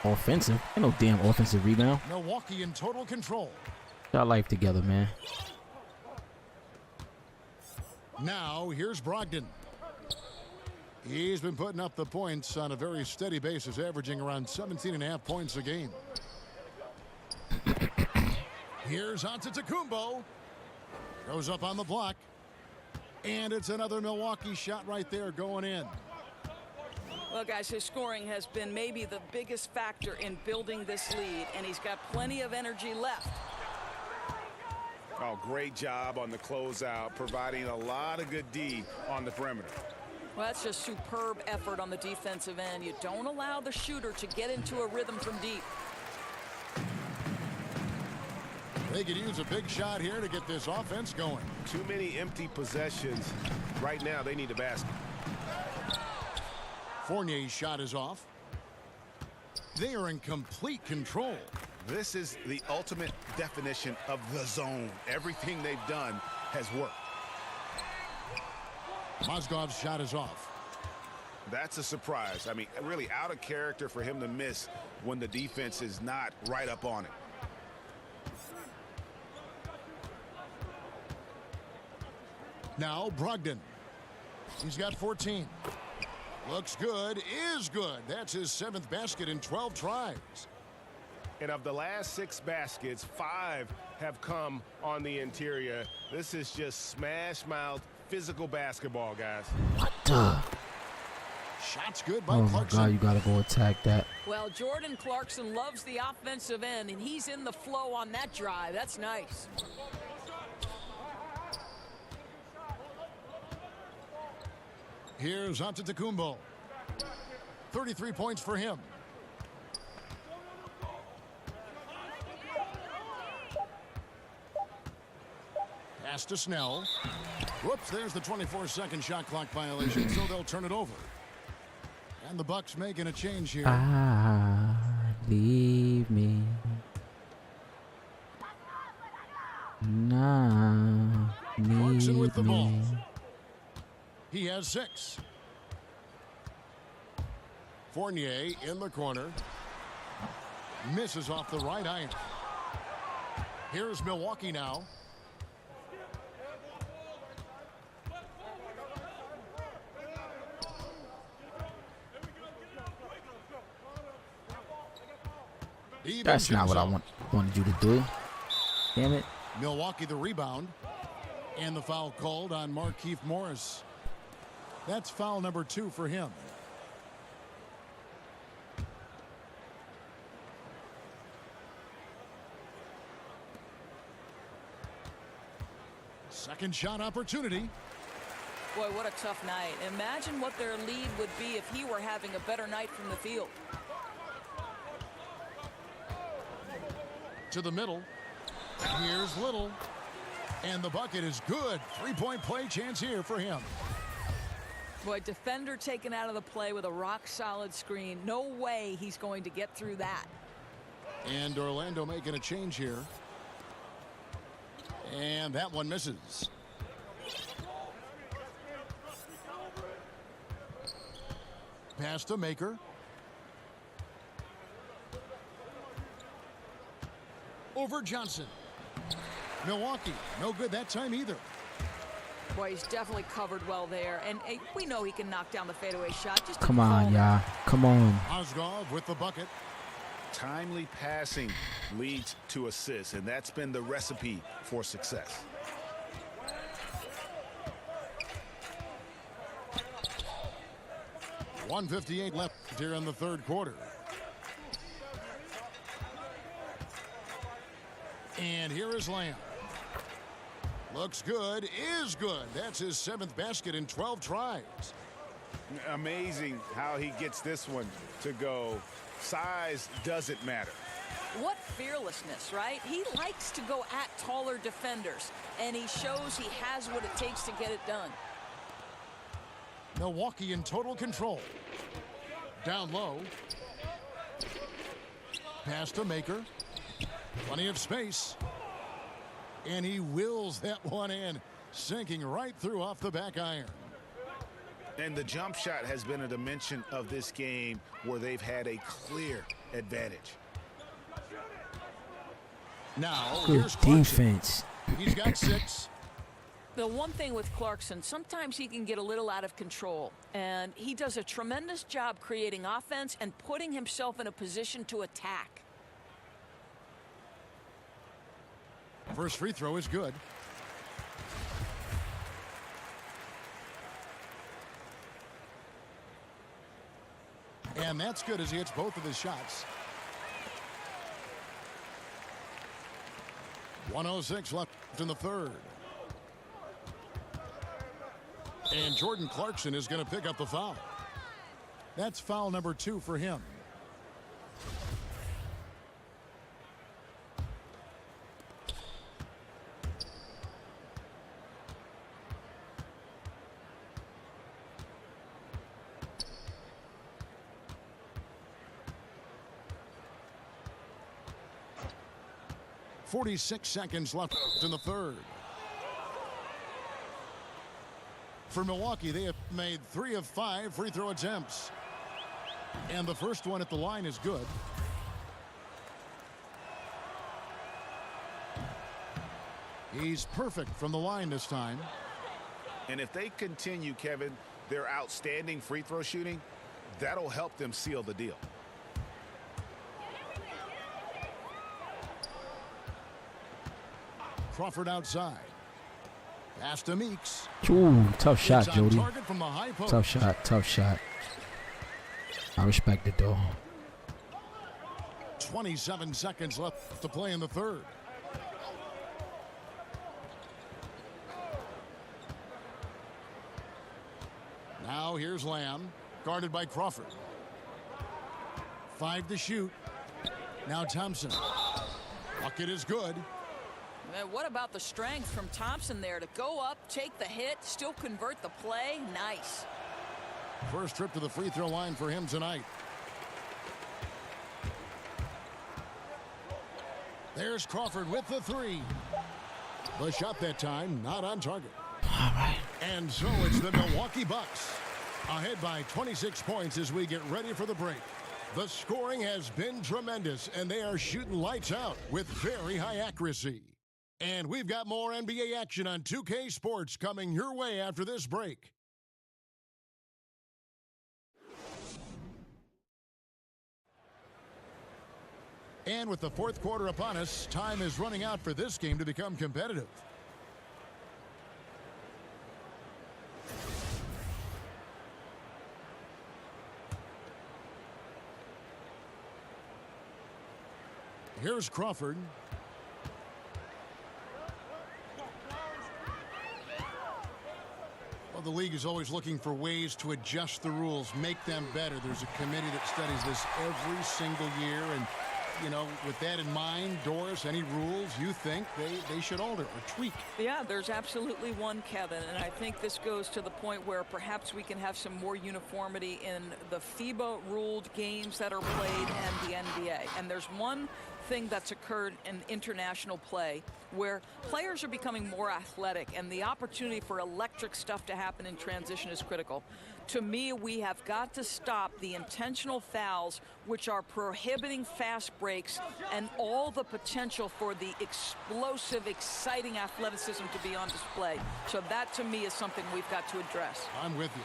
Offensive? Ain't no damn offensive rebound. Milwaukee in total control. Got life together, man. Now, here's Brogdon. He's been putting up the points on a very steady basis, averaging around 17.5 points a game. Here's Antetokounmpo. Goes up on the block. And it's another Milwaukee shot right there going in. Well, guys, his scoring has been maybe the biggest factor in building this lead, and he's got plenty of energy left. Oh, great job on the closeout, providing a lot of good D on the perimeter. Well, that's just superb effort on the defensive end. You don't allow the shooter to get into a rhythm from deep. They could use a big shot here to get this offense going. Too many empty possessions. Right now, they need a basket. Fournier's shot is off. They are in complete control. This is the ultimate definition of the zone. Everything they've done has worked. Mozgov's shot is off. That's a surprise. I mean, really out of character for him to miss when the defense is not right up on it. Now Brogdon. He's got 14. Looks good, is good. That's his 7th basket in 12 tries. And of the last 6 baskets, 5 have come on the interior. This is just smash mouth physical basketball, guys. What the? Shots good by Oh, my Clarkson. God, you got to go attack that. Well, Jordan Clarkson loves the offensive end, and he's in the flow on that drive. That's nice. Here's Antetokounmpo. 33 points for him. Pass to Snell. Whoops, there's the 24-second shot clock violation, so they'll turn it over. And the Bucks making a change here. Leave me. Nah, Clarkson with the need ball. me. He has 6. Fournier in the corner. Misses off the right iron. Here's Milwaukee now. That's not what I wanted you to do. Damn it. Milwaukee the rebound. And the foul called on Markieff Morris. That's foul number 2 for him. Second shot opportunity. Boy, what a tough night. Imagine what their lead would be if he were having a better night from the field. To the middle. Here's Little. And the bucket is good. 3-point play chance here for him. Boy, defender taken out of the play with a rock-solid screen. No way he's going to get through that. And Orlando making a change here. And that one misses. Pass to Maker. Over Johnson. Milwaukee, no good that time either. Boy, he's definitely covered well there. And hey, we know he can knock down the fadeaway shot. Just Come on, y'all. Come on. Ozgov with the bucket. Timely passing leads to assists, and that's been the recipe for success. .158 left here in the third quarter. And here is Lamb. Looks good, is good. That's his 7th basket in 12 tries. Amazing how he gets this one to go. Size doesn't matter. What fearlessness, right? He likes to go at taller defenders, and he shows he has what it takes to get it done. Milwaukee in total control. Down low. Pass to Maker. Plenty of space. And he wills that one in, sinking right through off the back iron. And the jump shot has been a dimension of this game where they've had a clear advantage. Now, Good here's Clarkson. defense. He's got 6. The one thing with Clarkson, sometimes he can get a little out of control, and he does a tremendous job creating offense and putting himself in a position to attack. First free throw is good. And that's good as he hits both of his shots. 1:06 left in the third. And Jordan Clarkson is going to pick up the foul. That's foul number 2 for him. .46 seconds left in the third. For Milwaukee, they have made 3 of 5 free throw attempts. And the first one at the line is good. He's perfect from the line this time. And if they continue, Kevin, their outstanding free throw shooting, that'll help them seal the deal. Crawford outside. Pass to Meeks. Ooh, tough shot, It's on Jody. target from the high post. Tough shot, tough shot. I respect it, though. 27 seconds left to play in the third. Now here's Lamb, guarded by Crawford. 5 to shoot. Now Thompson. Bucket is good. Man, what about the strength from Thompson there to go up, take the hit, still convert the play? Nice. First trip to the free throw line for him tonight. There's Crawford with the 3. The shot that time not on target. All right. And so it's the Milwaukee Bucks ahead by 26 points as we get ready for the break. The scoring has been tremendous, and they are shooting lights out with very high accuracy. And we've got more NBA action on 2K Sports coming your way after this break. And with the fourth quarter upon us, time is running out for this game to become competitive. Here's Crawford. Well, the league is always looking for ways to adjust the rules, make them better. There's a committee that studies this every single year. And, you know, with that in mind, Doris, any rules you think they should alter or tweak? Yeah, there's absolutely one, Kevin, and I think this goes to the point where perhaps we can have some more uniformity in the FIBA-ruled games that are played and the NBA. And there's one thing that's occurred in international play where players are becoming more athletic, and the opportunity for electric stuff to happen in transition is critical. To me, we have got to stop the intentional fouls, which are prohibiting fast breaks and all the potential for the explosive, exciting athleticism to be on display. So that, to me, is something we've got to address. I'm with you.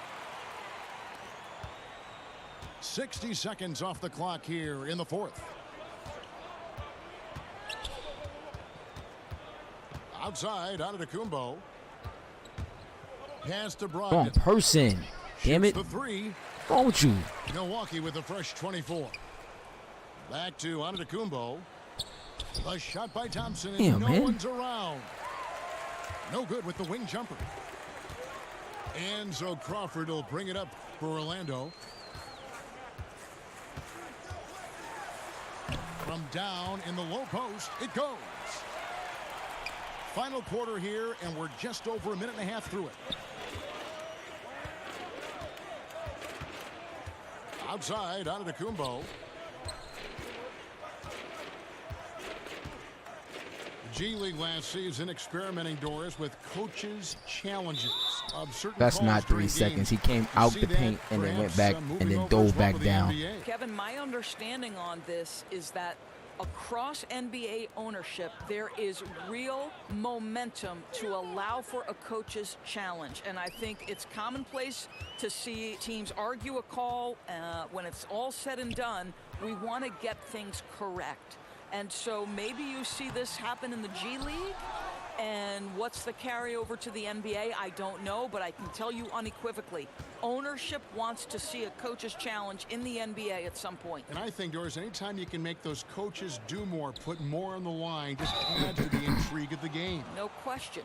60 seconds off the clock here in the fourth. Outside, Antetokounmpo. Pass to Brogdon. Wrong person. Damn it. The 3. What's wrong with you? Milwaukee with a fresh 24. Back to Antetokounmpo. The shot by Thompson, and Damn, no man. one's around. No good with the wing jumper. And so Crawford will bring it up for Orlando. From down in the low post, it goes. Final quarter here, and we're just over a minute and a half through it. Outside, Antetokounmpo. G League last season experimenting, Doris, with coaches' challenges of certain That's calls not 3 during seconds. He games. came out See the that? paint and then went Perhaps, back moving and then over as dove well back to the down. NBA. Kevin, my understanding on this is that across NBA ownership, there is real momentum to allow for a coach's challenge. And I think it's commonplace to see teams argue a call. When it's all said and done, we want to get things correct. And so maybe you see this happen in the G League. And what's the carryover to the NBA? I don't know, but I can tell you unequivocally, ownership wants to see a coach's challenge in the NBA at some point. And I think, Doris, anytime you can make those coaches do more, put more on the line, just adds to the intrigue of the game. No question.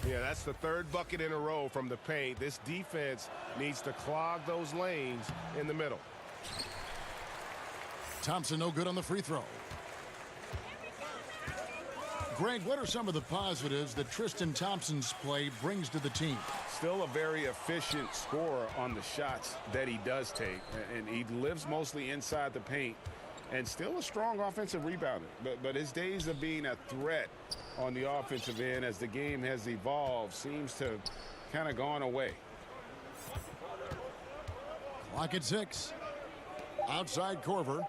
Yeah, that's the third bucket in a row from the paint. This defense needs to clog those lanes in the middle. Thompson no good on the free throw. Greg, what are some of the positives that Tristan Thompson's play brings to the team? Still a very efficient scorer on the shots that he does take, and he lives mostly inside the paint, and still a strong offensive rebounder. But his days of being a threat on the offensive end as the game has evolved seems to kind of gone away. Clock at 6. Outside Corver.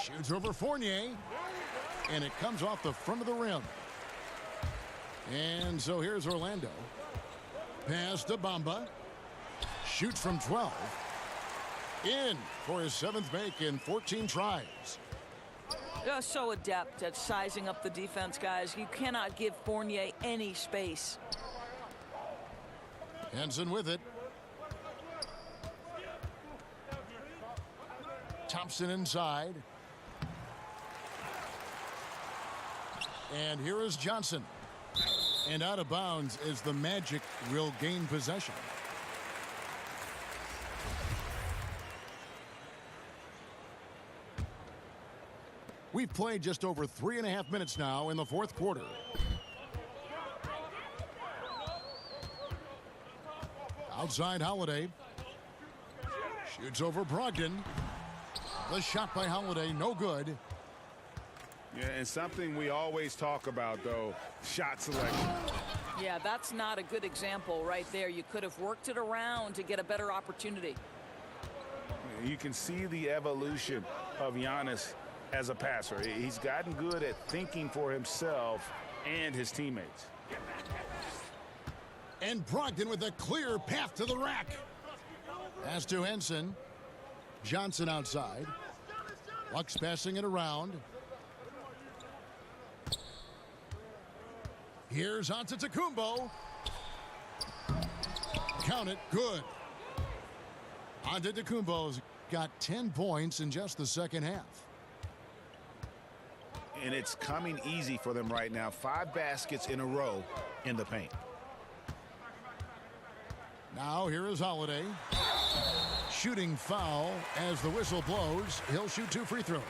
Shoots over Fournier. And it comes off the front of the rim. And so here's Orlando. Pass to Bamba. Shoots from 12. In for his 7th make in 14 tries. Just so adept at sizing up the defense, guys. You cannot give Fournier any space. Henson with it. Thompson inside. And here is Johnson. And out of bounds as the Magic will gain possession. We've played just over 3.5 minutes now in the 4th quarter. Outside Holiday. Shoots over Brogdon. The shot by Holiday, no good. Yeah, and something we always talk about, though, shot selection. Yeah, that's not a good example right there. You could have worked it around to get a better opportunity. You can see the evolution of Giannis as a passer. He's gotten good at thinking for himself and his teammates. And Brogdon with a clear path to the rack. Pass to Henson. Johnson outside. Lux passing it around. Here's Antetokounmpo. Count it, good. Antetokounmpo's got 10 points in just the second half. And it's coming easy for them right now. 5 baskets in a row in the paint. Now here is Holiday. Shooting foul as the whistle blows. He'll shoot 2 free throws.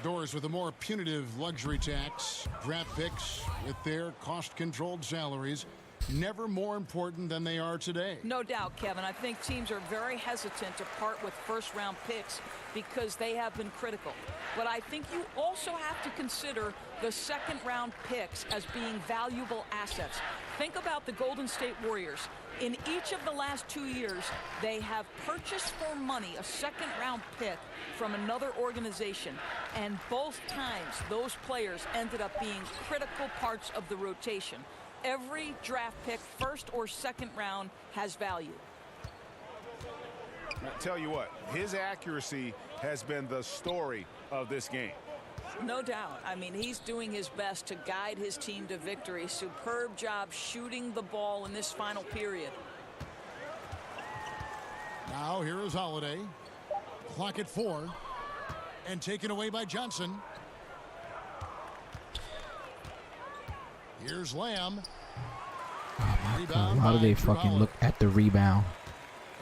Doors with a more punitive luxury tax. Draft picks with their cost-controlled salaries. Never more important than they are today. No doubt, Kevin. I think teams are very hesitant to part with first-round picks because they have been critical. But I think you also have to consider the second-round picks as being valuable assets. Think about the Golden State Warriors. In each of the last 2 years, they have purchased for money a second-round pick from another organization. And both times, those players ended up being critical parts of the rotation. Every draft pick, first or second round, has value. I'll tell you what, his accuracy has been the story of this game. No doubt. I mean, he's doing his best to guide his team to victory. Superb job shooting the ball in this final period. Now here is Holiday. Clock at 4. And taken away by Johnson. Here's Lamb. Rebound. How do they fucking look at the rebound?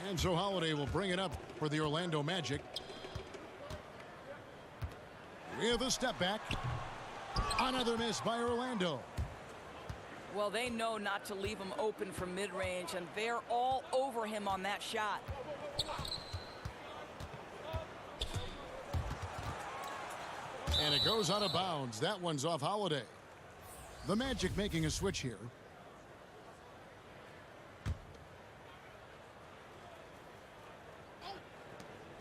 And so Holiday will bring it up for the Orlando Magic. With a step back. Another miss by Orlando. Well, they know not to leave him open from mid-range, and they're all over him on that shot. And it goes out of bounds. That one's off Holiday. The Magic making a switch here.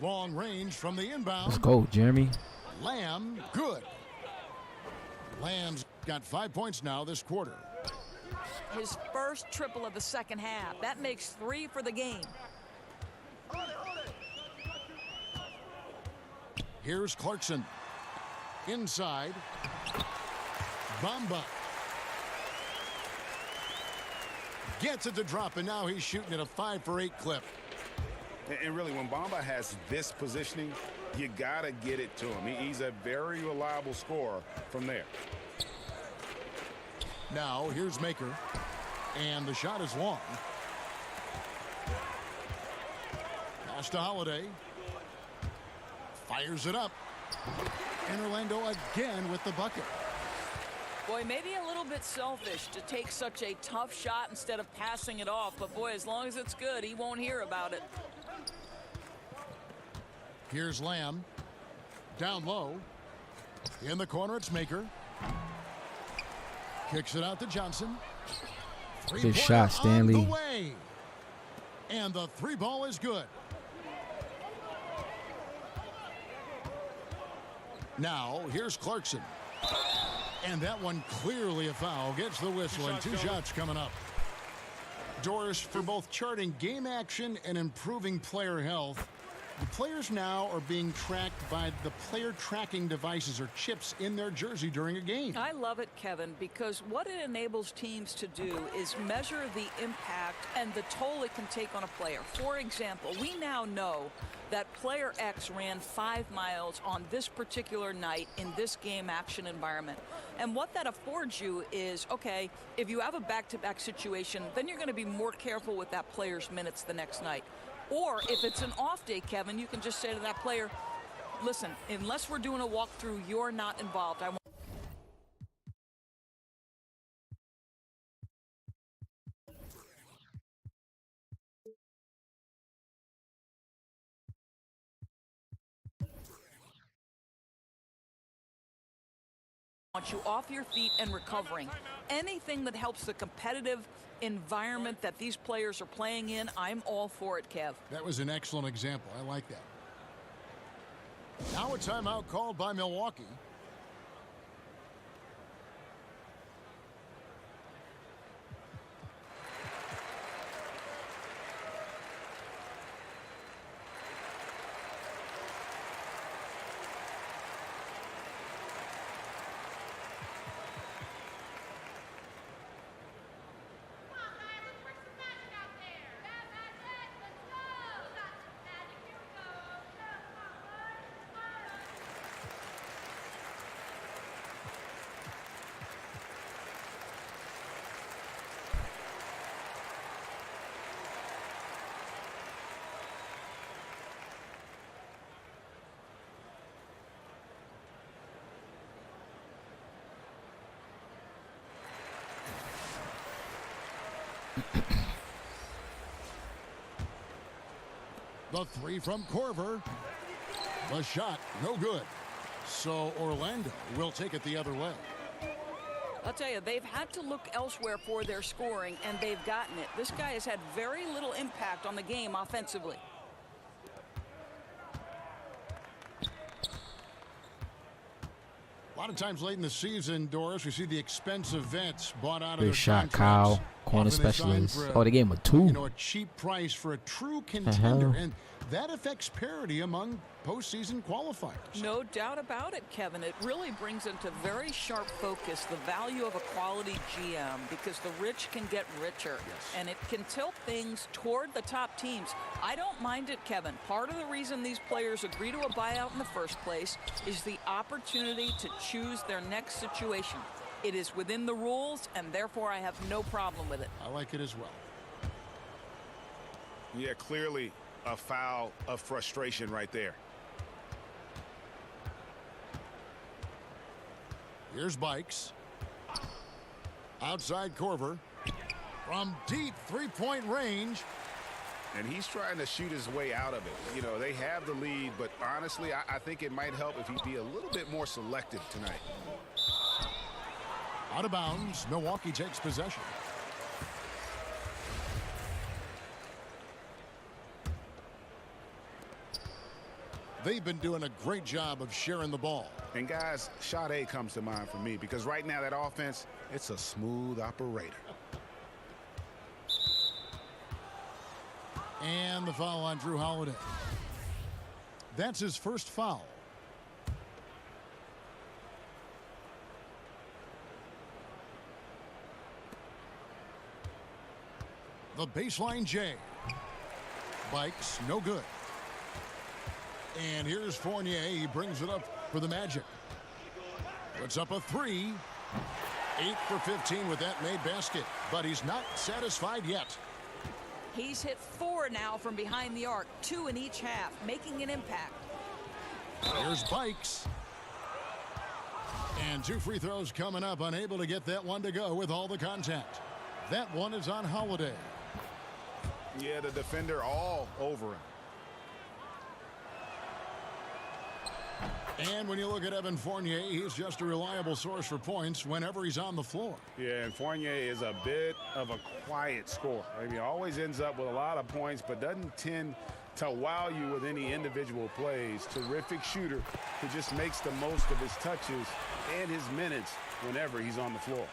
Long range from the inbound. Let's go, Jeremy. Lamb, good. Lamb's got 5 points now this quarter. His first triple of the second half. That makes 3 for the game. Here's Clarkson. Inside. Bamba. Gets it to drop, and now he's shooting at a 5 for 8 clip. And really, when Bamba has this positioning, you got to get it to him. He's a very reliable scorer from there. Now, here's Maker. And the shot is long. Pass to Holiday. Fires it up. And Orlando again with the bucket. Boy, maybe a little bit selfish to take such a tough shot instead of passing it off. But, boy, as long as it's good, he won't hear about it. Here's Lamb. Down low. In the corner, it's Maker. Kicks it out to Johnson. Good shot, Stanley. On the way. And the 3 ball is good. Now, here's Clarkson. And that one clearly a foul. Gets the whistle, and 2 shots coming up. Doris, for both charting game action and improving player health, the players now are being tracked by the player tracking devices or chips in their jersey during a game. I love it, Kevin, because what it enables teams to do is measure the impact and the toll it can take on a player. For example, we now know that player X ran 5 miles on this particular night in this game action environment. And what that affords you is, okay, if you have a back-to-back situation, then you're going to be more careful with that player's minutes the next night. Or if it's an off day, Kevin, you can just say to that player, listen, unless we're doing a walkthrough, you're not involved. I want you off your feet and recovering. Anything that helps the competitive environment that these players are playing in, I'm all for it, Kev. That was an excellent example. I like that. Now a timeout called by Milwaukee. The 3 from Corver. The shot, no good. So Orlando will take it the other way. I'll tell you, they've had to look elsewhere for their scoring, and they've gotten it. This guy has had very little impact on the game offensively. A lot of times late in the season, Doris, we see the expensive vets bought out of Big their shot, contracts. Kyle, corner Often they sign specialist. for Oh, they gave him a 2. You know, a cheap price for a true contender, and that affects parity among postseason qualifiers. No doubt about it, Kevin. It really brings into very sharp focus the value of a quality GM, because the rich can get richer, and it can tilt things toward the top teams. I don't mind it, Kevin. Part of the reason these players agree to a buyout in the first place is the opportunity to choose their next situation. It is within the rules, and therefore I have no problem with it. I like it as well. Yeah, clearly a foul of frustration right there. Here's Bikes. Outside Corver. From deep three-point range. And he's trying to shoot his way out of it. You know, they have the lead, but honestly, I think it might help if he'd be a little bit more selective tonight. Out of bounds. Milwaukee takes possession. They've been doing a great job of sharing the ball. And guys, shot A comes to mind for me, because right now that offense, it's a smooth operator. And the foul on Drew Holiday. That's his first foul. The baseline J. Bikes, no good. And here's Fournier. He brings it up for the Magic. Puts up a 3. 8 for 15 with that made basket. But he's not satisfied yet. He's hit 4 now from behind the arc, 2 in each half, making an impact. Here's Bikes. And 2 free throws coming up. Unable to get that one to go with all the contact. That one is on Holiday. Yeah, the defender all over him. And when you look at Evan Fournier, he's just a reliable source for points whenever he's on the floor. Yeah, and Fournier is a bit of a quiet scorer. I mean, he always ends up with a lot of points, but doesn't tend to wow you with any individual plays. Terrific shooter who just makes the most of his touches and his minutes whenever he's on the floor.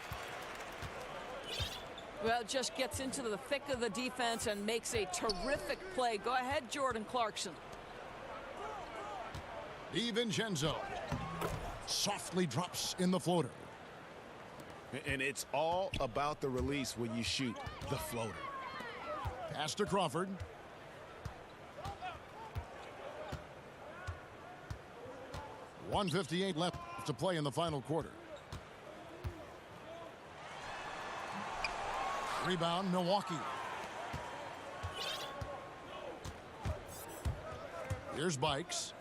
Well, just gets into the thick of the defense and makes a terrific play. Go ahead, Jordan Clarkson. DiVincenzo softly drops in the floater. And it's all about the release when you shoot the floater. Pass to Crawford. .158 left to play in the final quarter. Rebound, Milwaukee. Here's Bikes.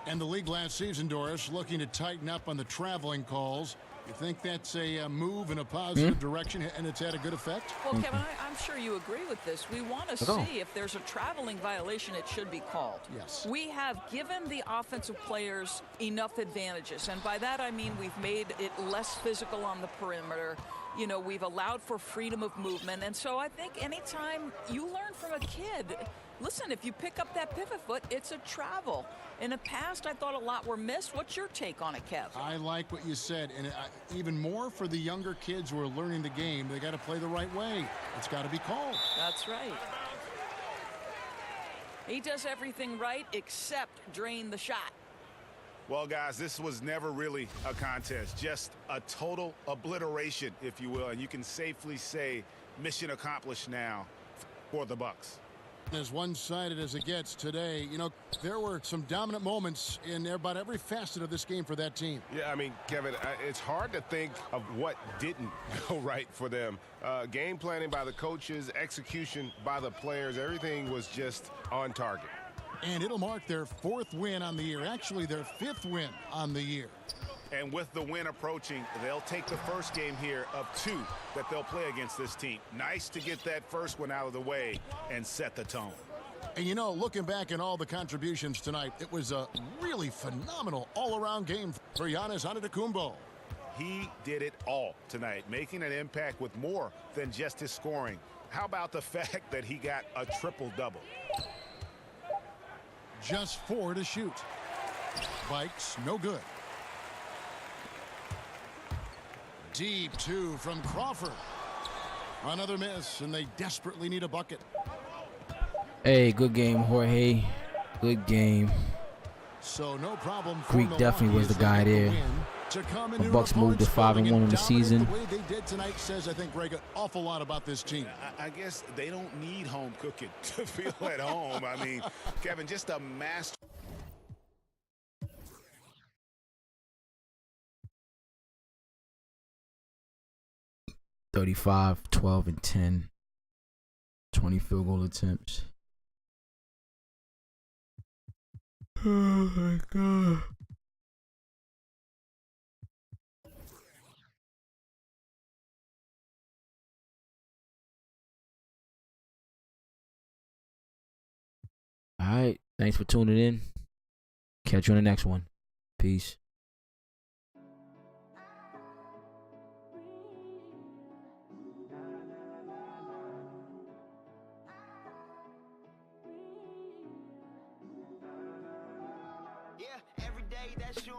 And the league last season, Doris, looking to tighten up on the traveling calls. You think that's a move in a positive direction, and it's had a good effect? Well, Kevin, I'm sure you agree with this. We want to see if there's a traveling violation, it should be called. Yes. We have given the offensive players enough advantages, and by that I mean we've made it less physical on the perimeter. You know, we've allowed for freedom of movement, and so I think anytime you learn from a kid, listen, if you pick up that pivot foot, it's a travel. In the past, I thought a lot were missed. What's your take on it, Kev? I like what you said, and even more for the younger kids who are learning the game, they got to play the right way. It's got to be called. That's right. He does everything right except drain the shot. Well, guys, this was never really a contest, just a total obliteration, if you will, and you can safely say mission accomplished now for the Bucks. As one-sided as it gets today, you know, there were some dominant moments in about every facet of this game for that team. Yeah, I mean, Kevin, it's hard to think of what didn't go right for them. Game planning by the coaches, execution by the players, everything was just on target. And it'll mark their 4th win on the year, actually their 5th win on the year. And with the win approaching, they'll take the first game here of 2 that they'll play against this team. Nice to get that first one out of the way and set the tone. And, you know, looking back at all the contributions tonight, it was a really phenomenal all-around game for Giannis Antetokounmpo. He did it all tonight, making an impact with more than just his scoring. How about the fact that he got a triple-double? Just 4 to shoot. Bikes, no good. Deep 2 from Crawford. Another miss, and they desperately need a bucket. Hey, good game, Jorge. Good game. So no problem for Greek Milwaukee definitely was as the they guy get there. win. To come in The new Bucks moved to opponents 5-1 in the dominate season. The way they did tonight says, I think, Greg, an awful lot about this team. I guess they don't need home cooking to feel at home. I mean, Kevin, just a master. $35, 12, and 10. 20 field goal attempts. Oh my God. All right. Thanks for tuning in. Catch you on the next one. Peace. Yeah, every day that you